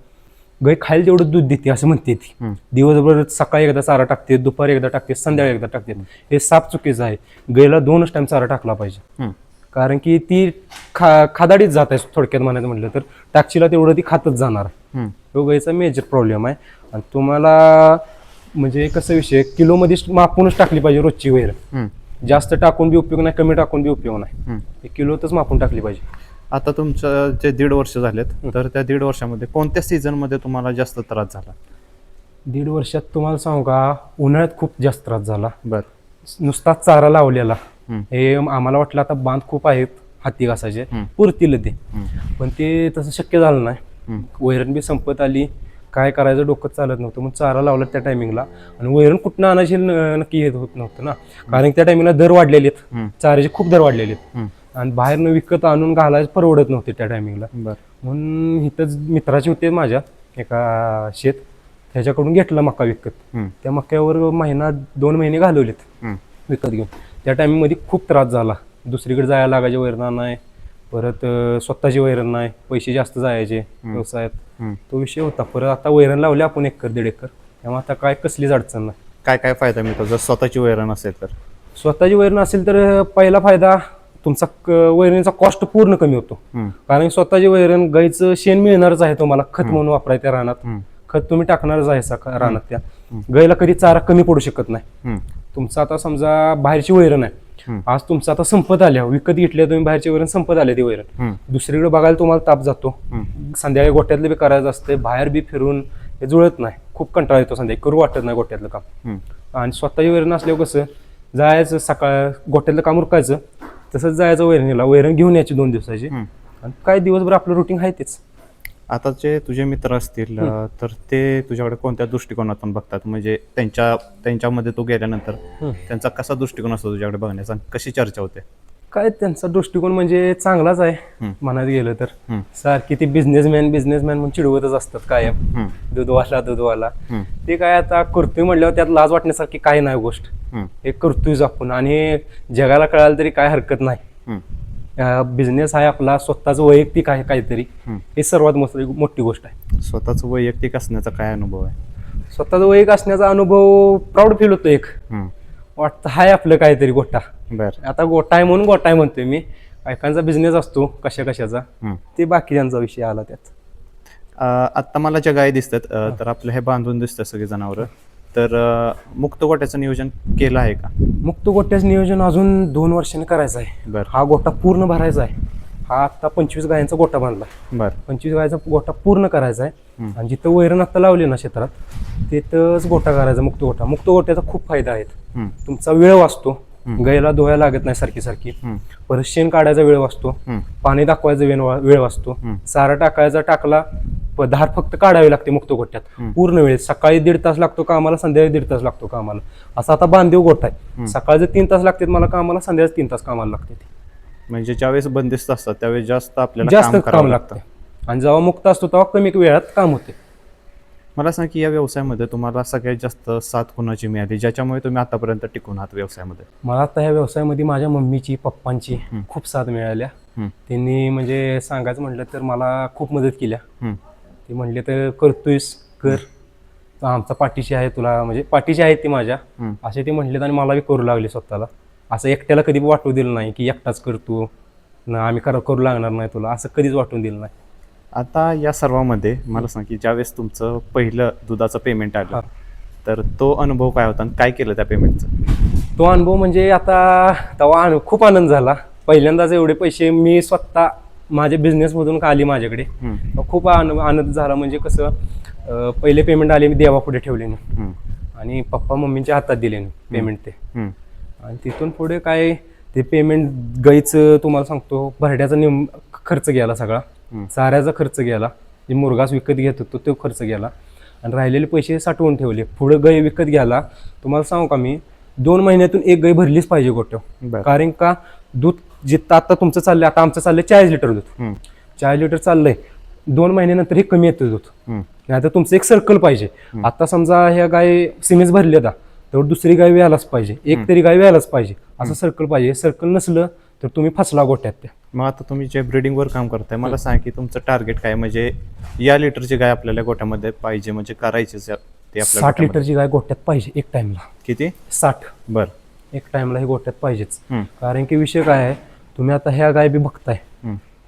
गाय खायला जेवढं दूध देते असं म्हणते ती, दिवसभर सकाळी एकदा चारा टाकते, दुपारी एकदा टाकते, संध्याकाळी एकदा टाकते. हे साप चुकीचं आहे. गायला 2च टाइम चारा टाकला पाहिजे. कारण की ती खादाडीत जात आहे थोडक्यात म्हणायचं म्हटलं तर. टाकशीला तेवढं ती खातच जाणार. तो गायचा मेजर प्रॉब्लेम आहे. आणि तुम्हाला म्हणजे कसं विषय, किलोमध्ये मापूनच टाकली पाहिजे रोजची वैर. जास्त टाकून बी उपयोग नाही, कमी टाकून बी उपयोग नाही, 1 किलोतच मापून टाकली पाहिजे. आता तुमचं जे 1.5 वर्ष झालेत, तर त्या 1.5 वर्षामध्ये कोणत्या सीझन मध्ये तुम्हाला जास्त त्रास झाला? 1.5 वर्षात तुम्हाला सांगू का, उन्हाळ्यात खूप जास्त त्रास झाला. बर, नुसता चारा लावलेला, हे आम्हाला वाटलं आता बांध खूप आहेत हाती घासाचे, पुरतील ते, पण ते तसं शक्य झालं नाही. वैरण बी संपत आली, काय करायचं डोकं चालत नव्हतं. मग चारा लावला त्या टायमिंगला, आणि वैरण कुठनं आणायची नक्की येत होत नव्हतं ना, कारण त्या टायमिंगला दर वाढलेले आहेत, चाऱ्याचे खूप दर वाढलेले आहेत, आणि बाहेरनं विकत आणून घालायला परवडत नव्हते त्या टायमिंगला. म्हणून इथंच मित्राचे होते माझ्या एका शेत, त्याच्याकडून घेतलं मका विकत. त्या मक्यावर 1-2 महिने घालवलेत विकत घेऊन. त्या टायमिंगमध्ये खूप त्रास झाला. दुसरीकडे जायला लागायचे, वैरण नाही, परत स्वतःची वैरण नाही, पैसे जास्त जायचे व्यवसायात, तो विषय होता. परत आता वैरण लावले आपण 1-1.5 एकर, त्यामुळे आता काय कसलीच अडचण नाही. काय काय फायदा मिळतो जर स्वतःची वैरण असेल तर? स्वतःची वैरण असेल तर पहिला फायदा तुमचा वैरणीचा कॉस्ट पूर्ण कमी होतो. कारण स्वतःची वैरण गाईचं शेण मिळणारच आहे तुम्हाला, खत म्हणून वापरायचं रानात, खत तुम्ही टाकणारच आहे रानात. त्या गाईला कधी चारा कमी पडू शकत नाही. तुमचा आता समजा बाहेरची वैरण आहे, आज तुमचं आता संपत आल्या, विकत घेतल्या तुम्ही बाहेरची वैरण, संपत आल्या ती वैरण, दुसरीकडे बघायला तुम्हाला ताप जातो. संध्याकाळी गोट्यातलं बी करायचं असते, बाहेर बी फिरून हे जुळत नाही, खूप कंटाळा येतो, संध्याकाळी करू वाटत नाही गोट्यातलं काम. आणि स्वतःची वैरण असल्यावर कसं जायचं, सकाळ गोट्यातलं काम उरकायचं, तसंच जायचं वैरणीला, वैरण घेऊन यायची 2 दिवसाची, आणि काय दिवसभर आपलं रुटीन आहे तेच. आता जे तुझे मित्र असतील तर ते तुझ्याकडे कोणत्या दृष्टिकोनातून बघतात? म्हणजे त्यांच्यामध्ये तू गेल्यानंतर त्यांचा कसा दृष्टिकोन असतो तुझ्याकडे बघण्याचा, कशी चर्चा होते? काय त्यांचा दृष्टिकोन म्हणजे चांगलाच आहे म्हणायला गेलं तर. सारखी ती बिझनेसमॅन म्हणून चिडवतच असतात कायम, दूधवाला. ते काय आता करतोय म्हणल्यावर त्यात लाज वाटण्यासारखी काय नाही गोष्ट, हे करतोयच आपण, आणि जगाला कळालं तरी काय हरकत नाही. बिझनेस आहे आपला स्वतःच वैयक्तिक आहे काहीतरी, हे सर्वात मोठी गोष्ट आहे. स्वतःच वैयक्तिक असण्याचा काय अनुभव आहे? स्वतःच वैयक्तिक असण्याचा अनुभव प्राऊड फील होतो. एक वाटतं हाय आपलं काहीतरी गोटा. बरं. आता गोटा आहे म्हणून गोटा आहे म्हणतोय मी. बायकांचा बिझनेस असतो कशाचा, ते बाकीच्यांचा विषय आला त्यात. आत्ता मला ज्या गाय दिसतात तर आपलं हे बांधून दिसतं सगळे जनावरं, तर मुक्त गोट्याचं नियोजन केलं आहे का? मुक्त गोट्याचं नियोजन अजून 2 वर्षांनी करायचं आहे. बरं. हा गोटा पूर्ण भरायचा आहे. हा आता 25 गायांचा गोटा बांधला. बरं. 25 गायचा गोटा पूर्ण करायचा आहे. आणि जिथं वैरण आता लावली ना क्षेत्रात, तिथंच गोटा करायचा, मुक्त गोटा. मुक्त गोट्याचा खूप फायदा आहेत. तुमचा वेळ वाचतो, गायला धुवायला लागत नाही सारखी. परत शेण काढायचा वेळ वाचतो, पाणी दाखवायचा वेळ वाचतो, चारा टाकायचा टाकला, धार फक्त काढावी लागते मुक्त गोट्यात. पूर्ण वेळ सकाळी 1.5 तास लागतो कामाला, संध्याकाळी 1.5 तास लागतो कामाला. असा आता बांधीव गोठा आहे. सकाळचे 3 तास लागतात मला कामाला, संध्याकाळी 3 तास कामाला लागते. म्हणजे ज्यावेळेस बंदिस्त असतात त्यावेळेस जास्त आपल्याला जास्त काम करावं लागतं. आणि जेव्हा मुक्त असतो तेव्हा कमी वेळात काम होते. मला सांग की या व्यवसायामध्ये तुम्हाला सगळ्यात जास्त साथ कोणाची मिळाली, ज्याच्यामुळे तुम्ही आतापर्यंत टिकून आहात व्यवसायामध्ये? मला आता ह्या व्यवसायामध्ये माझ्या मम्मीची, पप्पांची खूप साथ मिळाल्या. त्यांनी म्हणजे सांगायचं म्हटलं तर मला खूप मदत केल्या. ते म्हणले तर करतोयस कर, आमचा पाठीशी आहे तुला, म्हणजे पाठीशी आहेत ती माझ्या, असे ते म्हणलेत. आणि मला बी करू लागले स्वतःला. असं एकट्याला कधी वाटू दिलं नाही की एकटाच करतो ना, आम्ही करू लागणार नाही तुला, असं कधीच वाटून दिलं नाही. आता या सर्वामध्ये मला सांग की ज्यावेळेस तुमचं पहिलं दुधाचं पेमेंट आलं, तर तो अनुभव काय होता आणि काय केलं त्या पेमेंटचं? तो अनुभव म्हणजे आता तेव्हा खूप आनंद झाला. पहिल्यांदाच एवढे पैसे मी स्वतः माझ्या बिझनेसमधून आली माझ्याकडे. खूप आनंद झाला. म्हणजे कसं, पहिले पेमेंट आले मी देवापुढे ठेवले नाही आणि पप्पा मम्मीच्या हातात दिले पेमेंट ते. आणि तिथून पुढे काय ते पेमेंट गाईचं तुम्हाला सांगतो, भरड्याचा खर्च गेला सगळा, चाऱ्याचा खर्च गेला, जे मुरघास विकत घेत होतो तो खर्च गेला, आणि राहिलेले पैसे साठवून ठेवले. पुढे गाय विकत घ्यायला तुम्हाला सांगू का मी, 2 महिन्यातून एक गाय भरलीच पाहिजे गोठ्यावर. कारण का दूध जिथं आता तुमचं चाललंय, आता आमचं चाललंय 40 लिटर दूध, 40 लिटर चाललंय. 2 महिन्यानंतर हे कमी येतं दूध. नाही तर तुमचं एक सर्कल पाहिजे. आता समजा ह्या गाय सिमेंट भरली आता, तर दुसरी गाय व्यायलाच पाहिजे, एक तरी गाय व्यायलाच पाहिजे, असं सर्कल पाहिजे. सर्कल नसलं तर तुम्ही फसला गोट्यात त्या. मग आता तुम्ही जे ब्रीडिंगवर काम करताय, मला सांग की तुमचं टार्गेट काय, म्हणजे या लिटरची गाय आपल्याला गोट्यामध्ये पाहिजे, म्हणजे करायचीच ते आपल्या 60 लिटरची गाय गोट्यात पाहिजे एक टाइमला. किती? 60. बरं. एक टाइमला हे गोट्यात पाहिजेच. कारण की विषय काय आहे, तुम्ही आता ह्या गाय बी बघताय,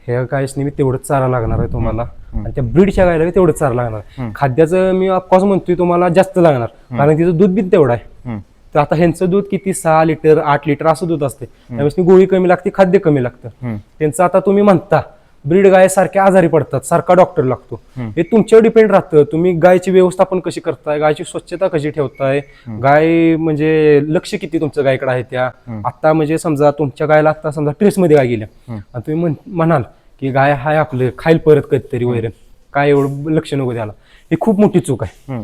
ह्या गायसनी बी तेवढंच चारा लागणार आहे तुम्हाला, आणि त्या ब्रीडच्या गायला बी तेवढंच चारा लागणार. खाद्याचं मी ऑफकोर्स म्हणतोय तुम्हाला जास्त लागणार, कारण तिचं दूध बी तेवढं आहे. तर आता ह्यांचं दूध किती 6 लिटर 8 लिटर असं दूध असते, त्यावेळेस गोळी कमी लागते, खाद्य कमी लागतं त्यांचं. आता तुम्ही म्हणता ब्रीड गाय सारखे आजारी पडतात, सारखा डॉक्टर लागतो, हे तुमच्यावर डिपेंड राहतं. तुम्ही गायची व्यवस्थापन कशी करताय, गायची स्वच्छता कशी ठेवताय, गाय म्हणजे लक्ष किती तुमचं गायकडे आहे त्या. आता म्हणजे समजा तुमच्या गायला आता समजा ट्रेसमध्ये गाय गेल्या आणि तुम्ही म्हणाल की गाय हाय आपलं खाईल परत कधीतरी वैरण, काय एवढं लक्ष नको द्यायला, ही खूप मोठी चूक आहे.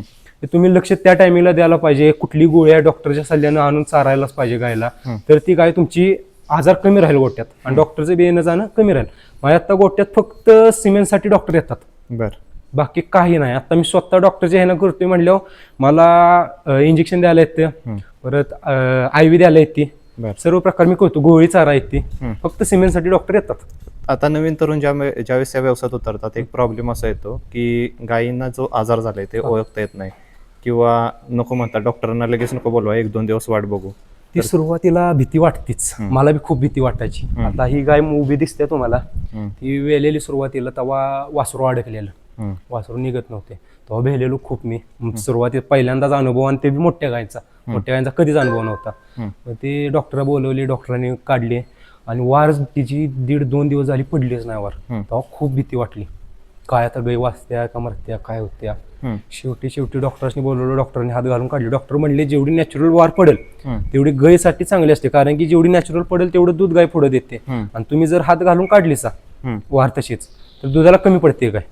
तुम्ही लक्ष त्या टायमिंगला द्यायला पाहिजे. कुठली गोळी आहे डॉक्टरच्या सल्ल्यानं आणून चारायलाच पाहिजे गायला, तर ती गाय तुमची आजार कमी राहील गोट्यात, आणि डॉक्टरचं बी येणं जाणं कमी राहील. माझ्या आता गोट्यात फक्त सिमेंटसाठी डॉक्टर येतात, बरं, बाकी काही नाही. आता मी स्वतः डॉक्टरच्या ह्यानं करतोय म्हणल्यावर मला इंजेक्शन द्यायला येतं, परत IV द्यायला येते, सर्व प्रकार मी करतो, गोळी चारा येते, फक्त सिमेंटसाठी डॉक्टर येतात. आता नवीन तरुण ज्यावेळेस या व्यवसायात उतरतात, एक प्रॉब्लेम असा येतो की गायींना जो आजार झालाय ते ओळखता येत नाही, किंवा नको म्हणतात डॉक्टरांना लगेच नको बोलवा, 1-2 दिवस वाट बघू. ती सुरुवातीला भीती वाटतीच, मला बी खूप भीती वाटायची. आता ही गाय उभी दिसते तुम्हाला, ती वेलेली सुरुवातीला तेव्हा वासरू अडकलेलं, वासरू निघत नव्हते, तेव्हा भेलेलो खूप मी. सुरुवातीला पहिल्यांदाच अनुभव, आणि ते बी मोठ्या गायचा कधीच अनुभव नव्हता. ते डॉक्टर बोलवले, डॉक्टरांनी काढले, आणि वार तिची 1.5-2 दिवस झाली पडलीच नाही वार. तेव्हा खूप भीती वाटली, काय आता गाय वाचत्या का मरत्या काय होत्या. शेवटी डॉक्टरांनी बोलवलं, डॉक्टरांनी हात घालून काढले. डॉक्टर म्हणले जेवढी नॅचरल वार पडेल तेवढी गायसाठी चांगली असते, कारण की जेवढी नॅचरल पडेल तेवढं दूध गाय पुढे देते, आणि तुम्ही जर हात घालून काढलीसा वार तशीच तर दुधाला कमी पडते गाय,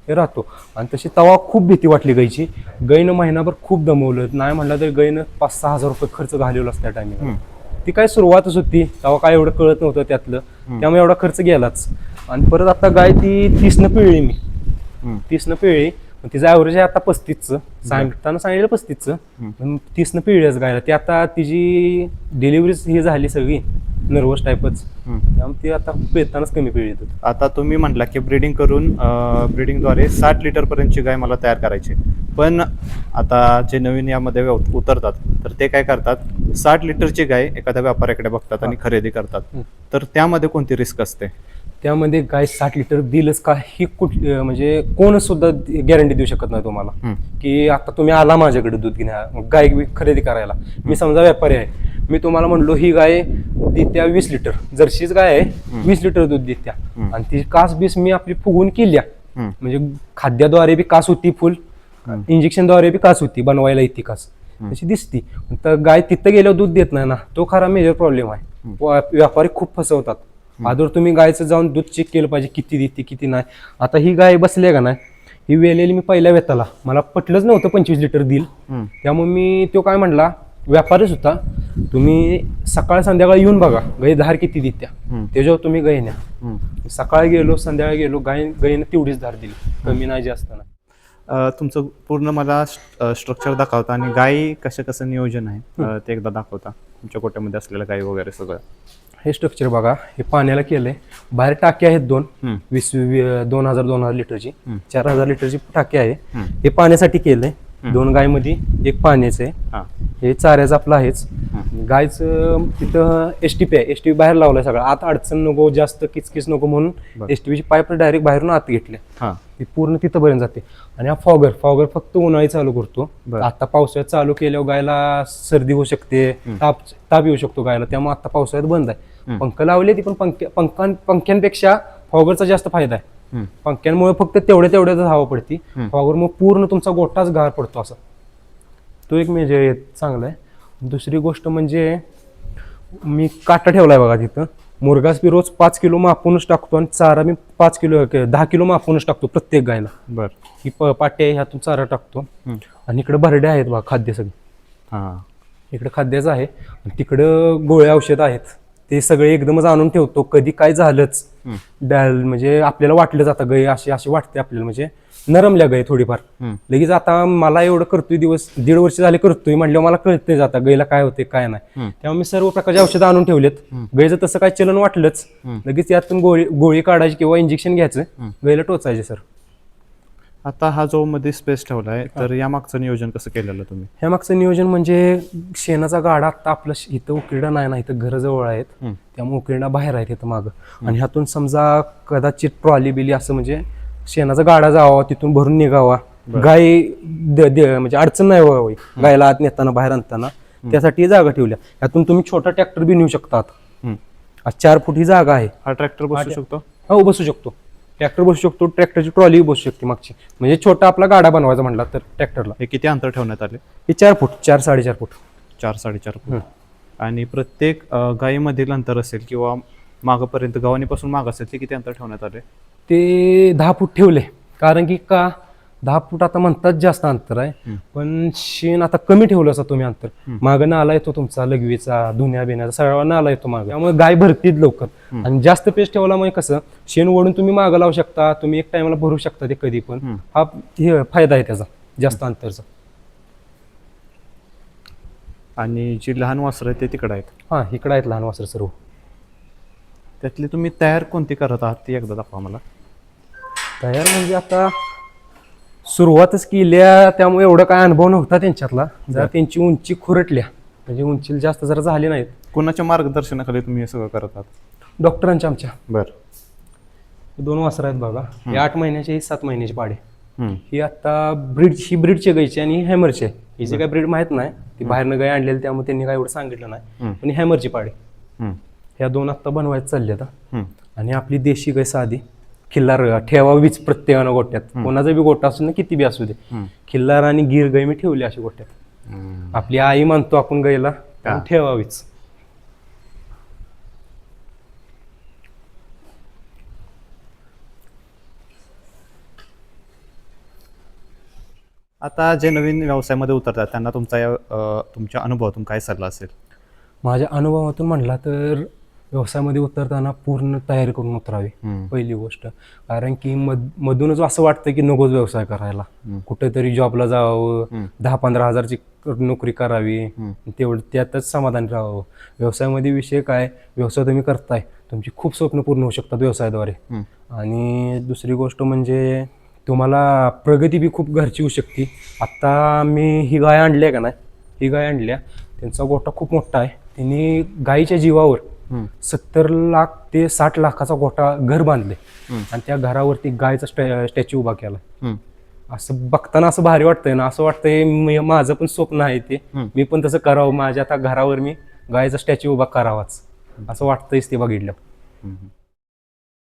हे राहतो. आणि तशी तवा खूप भीती वाटली गायची. गायनं महिनाभर खूप दमवलं, नाही म्हणलं तरी गायनं 5-6 हजार रुपये खर्च घालवला असता त्या टायमिंगला. ती काय सुरुवातच होती, तेव्हा काय एवढं कळत नव्हतं त्यातलं, त्यामुळे एवढा खर्च गेलाच. आणि परत आता गाय ती 30 पिळली मी, 30 पिळली. तिचं ॲव्हरेज आहे आता 35चं, सांगताना सांगितलं 35चं, 30 पिळल्याच गायला. ती आता तिची डिलिव्हरी ही झाली सगळी, नर्वस टाईपच. हम्म. त्यामुळे ते आता पेतानाच कमी पिळ येतात. आता तुम्ही म्हटला की ब्रीडिंग करून ब्रीडिंगद्वारे 60 लिटरपर्यंतची गाय मला तयार करायची, पण आता जे नवीन यामध्ये उतरतात तर ते काय करतात, 60 लिटरची गाय एखाद्या व्यापाऱ्याकडे बघतात आणि खरेदी करतात, तर त्यामध्ये कोणती रिस्क असते? त्यामध्ये गाय 60 लिटर दिलंच का ही म्हणजे कोणच सुद्धा गॅरंटी देऊ शकत नाही तुम्हाला की आता तुम्ही आला माझ्याकडे दूध घेण्या गाय खरेदी करायला. मी समजा व्यापारी आहे, मी तुम्हाला म्हणलो ही गाय देत्या 20 लिटर, जर्शीच गाय आहे 20 लिटर दूध देत्या आणि ती कास बीस मी आपली फुगवून केल्या, म्हणजे खाद्याद्वारे बी कास होती, फुल इंजेक्शनद्वारे बी कास होती, बनवायला येते कास तशी दिसती. तर गाय तिथं गेल्यावर दूध देत नाही ना, तो खरा मेजर प्रॉब्लेम आहे. व्यापारी खूप फसवतात. आदर तुम्ही गायचं जाऊन दूध चेक केलं पाहिजे, किती देते किती नाही. आता ही गाय बसली का नाही, ही वेलेली मी पहिल्या वेताला मला पटलंच नव्हतं 25 लिटर देईल. त्यामुळे मी तो काय म्हणला, व्यापारीच होता, तुम्ही सकाळ संध्याकाळ येऊन बघा गाय धार किती देत्या, त्याच्यावर तुम्ही गाय न्या. सकाळी गेलो संध्याकाळी गेलो, गायीनं तेवढीच धार दिली, कमी नाही जास्त नाही. तुमचं पूर्ण मला स्ट्रक्चर दाखवता आणि गायी कसं नियोजन आहे ते एकदा दाखवता, तुमच्या गोट्यामध्ये असलेल्या गायी वगैरे सगळं. हे स्ट्रक्चर बघा, हे पाण्याला केलंय. बाहेर टाकी आहेत 2000 लिटरची, 4000 लिटरची टाकी आहे. हे पाण्यासाठी केलंय, 2 गायमध्ये 1 पाण्याचं आहे. हे चाऱ्याचं आपलं आहेच. गायचं तिथं एसटीपी आहे, एसटीपी बाहेर लावलाय सगळं, आत अडचण नको, जास्त किचकिच नको म्हणून एसटीपीची पाईप डायरेक्ट बाहेरून आत घेतले, ती पूर्ण तिथंपर्यंत जाते. आणि हा फॉगर फक्त उन्हाळी चालू करतो. आता पावसाळ्यात चालू केल्यावर गायला सर्दी होऊ शकते, ताप येऊ शकतो गायला, त्यामुळे आता पावसाळ्यात बंद आहे. पंख लावले ती, पण पंख्यांपेक्षा फॉगरचा जास्त फायदा आहे. पंख्यांमुळे फक्त तेवढ्याच हवा पडती, फॉगरमुळे पूर्ण तुमचा गोटाच गार पडतो असा, तो एक म्हणजे चांगला आहे. दुसरी गोष्ट म्हणजे मी काटा ठेवलाय बघा तिथं, मुरगास बी रोज 5 किलो मापूनच टाकतो आणि चारा मी 10 किलो मापूनच टाकतो प्रत्येक गायला. ही पाटी आहे, ह्यातून चारा टाकतो. आणि इकडे भरडे आहेत बघा खाद्य सगळे, इकडे खाद्याचं आहे, तिकडं गोळ्या औषध आहेत, ते सगळे एकदमच आणून ठेवतो. कधी काय झालंच म्हणजे आपल्याला वाटलं जातं गाय अशी वाटते आपल्याला, म्हणजे नरमल्या गाय थोडीफार लगेच. आता मला एवढं करतोय, 1.5 वर्ष झाले करतोय म्हटल्यावर मला कळतंय जाता गायला काय होते काय नाही. त्यामुळे मी सर्व प्रकारचे औषधं आणून ठेवलेत. गायचं तसं काय चलन वाटलंच लगेच यातून गोळी काढायची किंवा इंजेक्शन घ्यायचं, गायला टोचायचे. सर आता हा जो मध्ये स्पेस ठेवलाय, तर या मागचं नियोजन कसं केलेलं तुम्ही? ह्या मागचं नियोजन म्हणजे शेणाचा गाडा आता आपलं इथं उकिरडा नाही ना, इथं घराजवळ आहेत, त्यामुळे उकिरडा बाहेर आहेत इथं मागं. आणि ह्यातून समजा कदाचित ट्रॉली बिली असं म्हणजे शेणाचा गाडा जावा, तिथून भरून निघावा, गाय म्हणजे अडचण नाही व्हावी गायला आत नेताना बाहेर आणताना, त्यासाठी जागा ठेवल्या. ह्यातून तुम्ही छोटा ट्रॅक्टर बी नेऊ शकता. 4 फूट ही जागा आहे. हा ट्रॅक्टर बसू शकतो? हो बसू शकतो, ट्रॅक्टर बसू शकतो, ट्रॅक्टरची ट्रॉली बसू शकते मागची. म्हणजे छोटा आपला गाडा बनवायचा म्हटला तर ट्रॅक्टरला. हे किती अंतर ठेवण्यात आले? हे 4 फूट, 4-4.5 फूट. 4-4.5 फूट. आणि प्रत्येक गायीमधील अंतर असेल किंवा मागपर्यंत गव्हाणीपासून माग असेल ते किती अंतर ठेवण्यात आले? ते 10 फूट ठेवले, कारण की का 10 फूट आता म्हणतात जास्त अंतर आहे, पण शेण आता कमी ठेवलं असं तुम्ही अंतर. मागं नाला येतो तुमचा लघवीचा, धुन्या बिन्याचा सगळा नाला येतो मागं, त्यामुळे गाय भरतीच लवकर. आणि जास्त पेस्ट ठेवला म्हणजे कसं शेण ओढून तुम्ही मागं लावू शकता, तुम्ही एक टायमाला भरू शकता ते कधी पण. हा फायदा आहे त्याचा जास्त अंतरचा. आणि जी लहान वासरं आहेत ते तिकडे आहेत? हा इकडे आहेत लहान वासरं सर्व. त्यातली तुम्ही तयार कोणती करत आहात ती एकदा दाखवा मला. तयार म्हणजे आता सुरुवातच केल्या, त्यामुळे एवढा काय अनुभव नव्हता त्यांच्यातला. जरा त्यांची उंची खुरटल्या, म्हणजे उंचीला जास्त जरा झाली नाहीत. कोणाच्या मार्गदर्शनाखाली तुम्ही हे सगळं करत आहात? डॉक्टरांच्या आमच्या. बरं. 2 वासरं आहेत बघा, हे 8 महिन्याचे, 7 महिन्याचे पाडे. ही आता ही ब्रीडचे गायची आणि हॅमरचे. हिचे काय ब्रीड माहित नाही, ती बाहेरनं गाय आणलेली, त्यामुळे त्यांनी काय एवढं सांगितलं नाही. पण हॅमरची पाडे ह्या 2 आता बनवायचं चालले आता. आणि आपली देशी गाय साधी खिल्लार ठेवावीच प्रत्येकानं गोट्यात, कोणाचा बी गोटा असू ना किती बी असू दे, खिल्लार आणि गिर गाय मी ठेवली अशी गोट्यात. आपली आई म्हणतो आपण गायला, ठेवावीच. आता जे नवीन व्यवसायामध्ये उतरतात त्यांना तुमच्या अनुभवातून काय सल्ला असेल? माझ्या अनुभवातून म्हणला तर व्यवसायामध्ये उतरताना पूर्ण तयारी करून उतरावी पहिली गोष्ट. कारण की मधूनच असं वाटतं की नकोच व्यवसाय करायला, कुठेतरी जॉबला जावं, 10-15 हजारची नोकरी करावी, तेवढं त्यातच समाधान राहावं. व्यवसायामध्ये विषय काय, व्यवसाय तुम्ही करताय, तुमची खूप स्वप्न पूर्ण होऊ शकतात व्यवसायाद्वारे. आणि दुसरी गोष्ट म्हणजे तुम्हाला प्रगती बी खूप घरची होऊ शकते. आत्ता मी ही गाय आणली आहे का नाही, ही गाय आणल्या, त्यांचा गोठा खूप मोठा आहे. त्यांनी गायीच्या जीवावर 70 लाख ते 60 लाखाचा गोठा घर बांधले आणि त्या घरावरती गायचा स्टॅच्यू उभा केला. असं बघताना असं भारी वाटतंय ना, असं वाटतंय माझं पण स्वप्न आहे ते, मी पण तसं करावं, माझ्या आता घरावर मी गायचा स्टॅच्यू उभा करावाच असं वाटतंयच ते बघितलं.